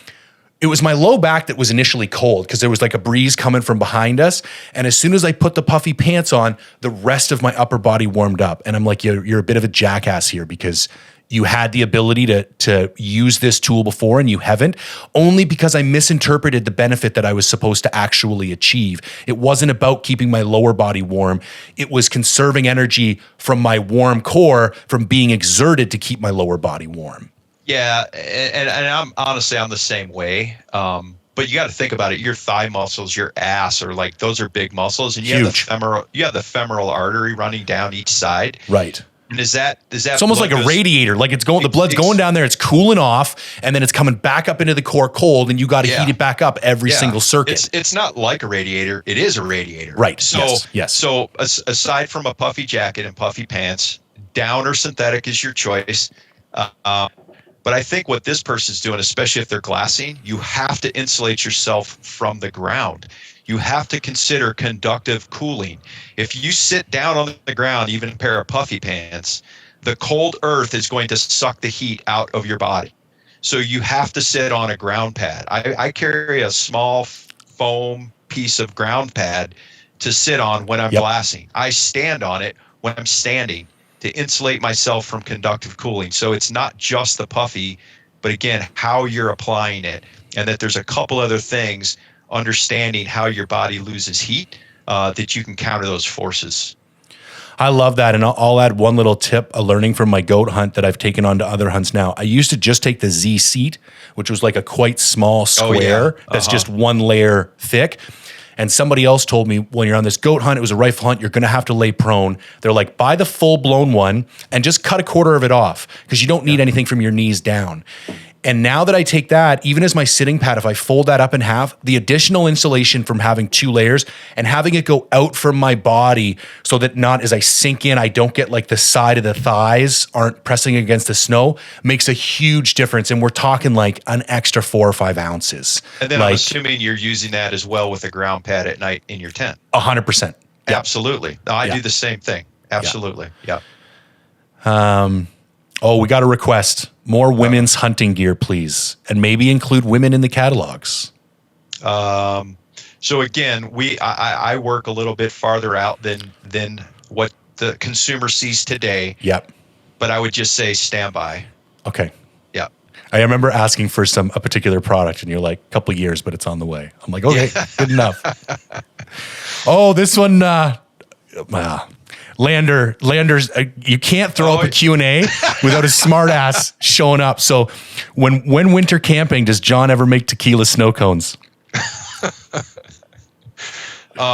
it was my low back that was initially cold because there was like a breeze coming from behind us. And as soon as I put the puffy pants on, the rest of my upper body warmed up. And I'm like, you're a bit of a jackass here because you had the ability to use this tool before and you haven't, only because I misinterpreted the benefit that I was supposed to actually achieve. It wasn't about keeping my lower body warm. It was conserving energy from my warm core from being exerted to keep my lower body warm. Yeah, and I'm the same way. But you got to think about it. Your thigh muscles, your ass are like, those are big muscles, and you have the femoral artery running down each side. Right. And is that it's almost like a radiator, like the blood's going down there, it's cooling off, and then it's coming back up into the core cold, and you got to heat it back up every single circuit. It's not like a radiator, it is a radiator. Right. So yes. So aside from a puffy jacket and puffy pants, down or synthetic is your choice. But I think what this person's doing, especially if they're glassing, you have to insulate yourself from the ground. You have to consider conductive cooling. If you sit down on the ground, even in a pair of puffy pants, the cold earth is going to suck the heat out of your body. So you have to sit on a ground pad. I carry a small foam piece of ground pad to sit on when I'm glassing. I stand on it when I'm standing to insulate myself from conductive cooling. So it's not just the puffy, but again, how you're applying it, and that there's a couple other things, understanding how your body loses heat, that you can counter those forces. I love that. And I'll add one little tip, a learning from my goat hunt that I've taken on to other hunts now. I used to just take the Z seat, which was like a quite small square that's just one layer thick. And somebody else told me when you're on this goat hunt, it was a rifle hunt, you're going to have to lay prone. They're like, buy the full blown one and just cut a quarter of it off because you don't need anything from your knees down. And now that I take that, even as my sitting pad, if I fold that up in half, the additional insulation from having two layers and having it go out from my body so that not as I sink in, I don't get like the side of the thighs aren't pressing against the snow makes a huge difference. And we're talking like an extra 4 or 5 ounces. And then I'm assuming you're using that as well with a ground pad at night in your tent. 100%. Yeah. Absolutely. No, I do the same thing. Absolutely. Yeah. Oh, we got a request. More women's hunting gear, please. And maybe include women in the catalogs. So again, I work a little bit farther out than what the consumer sees today. Yep. But I would just say stand by. Okay. Yeah. I remember asking for a particular product and you're like, couple years, but it's on the way. I'm like, okay, good enough. Oh, this one, Landers, you can't throw up a Q&A without a smart ass showing up. So when winter camping, does John ever make tequila snow cones? Do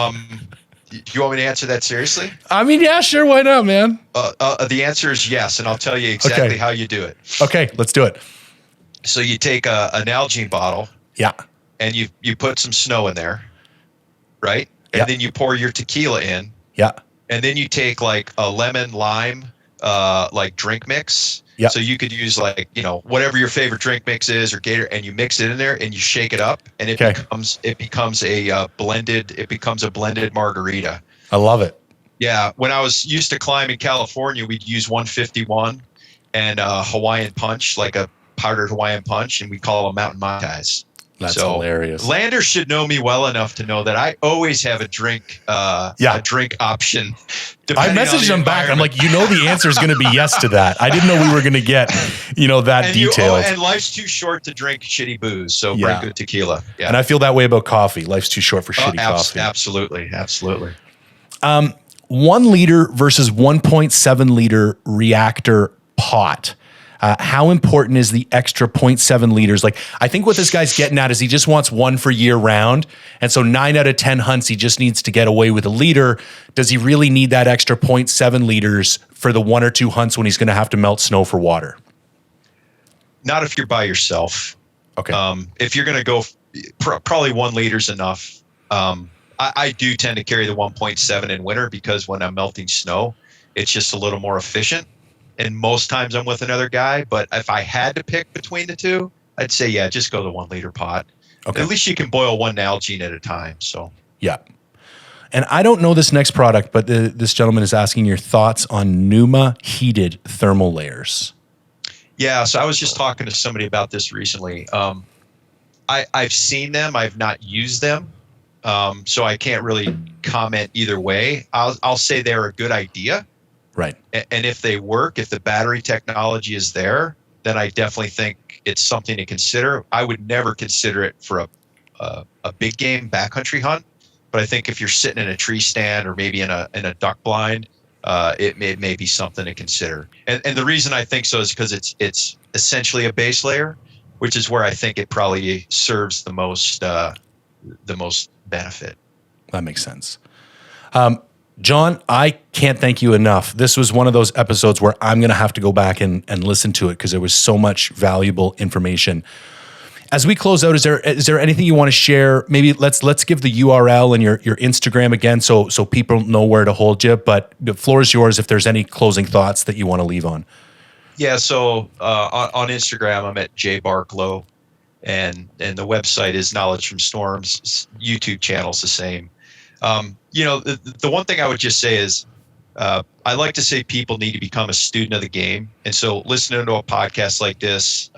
you want me to answer that seriously? I mean, yeah, sure. Why not, man? The answer is yes. And I'll tell you exactly how you do it. Okay, let's do it. So you take an Nalgene bottle. Yeah. And you put some snow in there. Right. And then you pour your tequila in. Yeah. And then you take like a lemon lime, like drink mix. Yeah. So you could use like, whatever your favorite drink mix is or Gator, and you mix it in there and you shake it up and it becomes a blended margarita. I love it. Yeah. When I was used to climb in California, we'd use 151 and Hawaiian punch, like a powdered Hawaiian punch, and we call them mountain mai tais. That's hilarious. Landers should know me well enough to know that I always have a drink option. I messaged him back. I'm like, the answer is going to be yes to that. I didn't know we were going to get, that detailed. And life's too short to drink shitty booze, so bring good tequila. Yeah. And I feel that way about coffee. Life's too short for shitty coffee. Absolutely. 1 liter versus 1.7 liter reactor pot. How important is the extra 0.7 liters? Like, I think what this guy's getting at is he just wants one for year round. And so 9 out of 10 hunts, he just needs to get away with a liter. Does he really need that extra 0.7 liters for the 1 or 2 hunts when he's going to have to melt snow for water? Not if you're by yourself. Okay. If you're going to go, probably 1 liter's enough. I do tend to carry the 1.7 in winter because when I'm melting snow, it's just a little more efficient. And most times I'm with another guy. But if I had to pick between the two, I'd say, yeah, just go the 1 liter pot. Okay. At least you can boil 1 Nalgene at a time. So yeah. And I don't know this next product, but this gentleman is asking your thoughts on Pneuma heated thermal layers. Yeah, so I was just talking to somebody about this recently. I've seen them. I've not used them. So I can't really comment either way. I'll say they're a good idea. Right. And if they work, if the battery technology is there, then I definitely think it's something to consider. I would never consider it for a big game backcountry hunt. But I think if you're sitting in a tree stand or maybe in a duck blind, it may be something to consider. And the reason I think so is because it's essentially a base layer, which is where I think it probably serves the most benefit. That makes sense. John, I can't thank you enough. This was one of those episodes where I'm going to have to go back and listen to it because there was so much valuable information. As we close out, is there anything you want to share? Maybe let's give the URL and your Instagram again so people know where to hold you. But the floor is yours if there's any closing thoughts that you want to leave on. Yeah, so on Instagram, I'm at jbarklow, and the website is Knowledge from Storms. YouTube channel's the same. The one thing I would just say is I like to say people need to become a student of the game. And so listening to a podcast like this,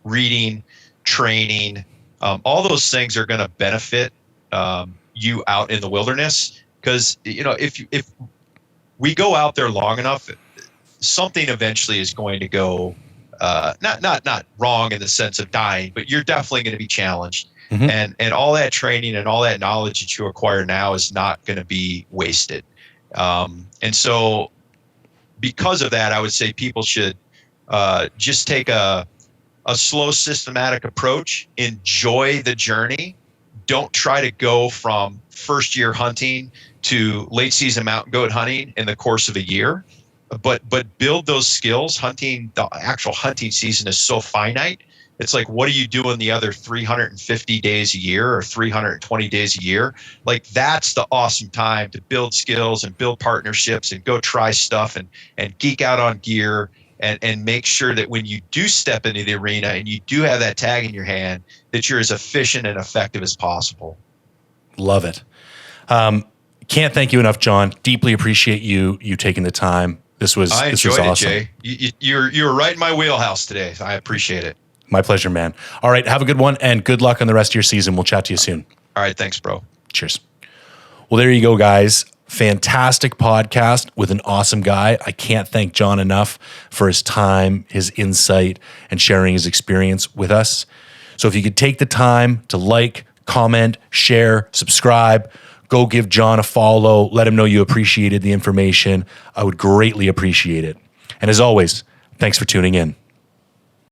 reading, training, all those things are going to benefit you out in the wilderness. Because, if we go out there long enough, something eventually is going to go not wrong in the sense of dying, but you're definitely going to be challenged. Mm-hmm. And all that training and all that knowledge that you acquire now is not going to be wasted. And so because of that, I would say people should just take a slow, systematic approach, enjoy the journey. Don't try to go from first year hunting to late season mountain goat hunting in the course of a year, but build those skills. The actual hunting season is so finite. It's like, what are you doing the other 350 days a year or 320 days a year? Like, that's the awesome time to build skills and build partnerships and go try stuff and geek out on gear and make sure that when you do step into the arena and you do have that tag in your hand, that you're as efficient and effective as possible. Love it. Can't thank you enough, John. Deeply appreciate you taking the time. This was awesome. I enjoyed it, Jay. You're right in my wheelhouse today. I appreciate it. My pleasure, man. All right, have a good one, and good luck on the rest of your season. We'll chat to you soon. All right, thanks, bro. Cheers. Well, there you go, guys. Fantastic podcast with an awesome guy. I can't thank John enough for his time, his insight, and sharing his experience with us. So if you could take the time to like, comment, share, subscribe, go give John a follow, let him know you appreciated the information. I would greatly appreciate it. And as always, thanks for tuning in.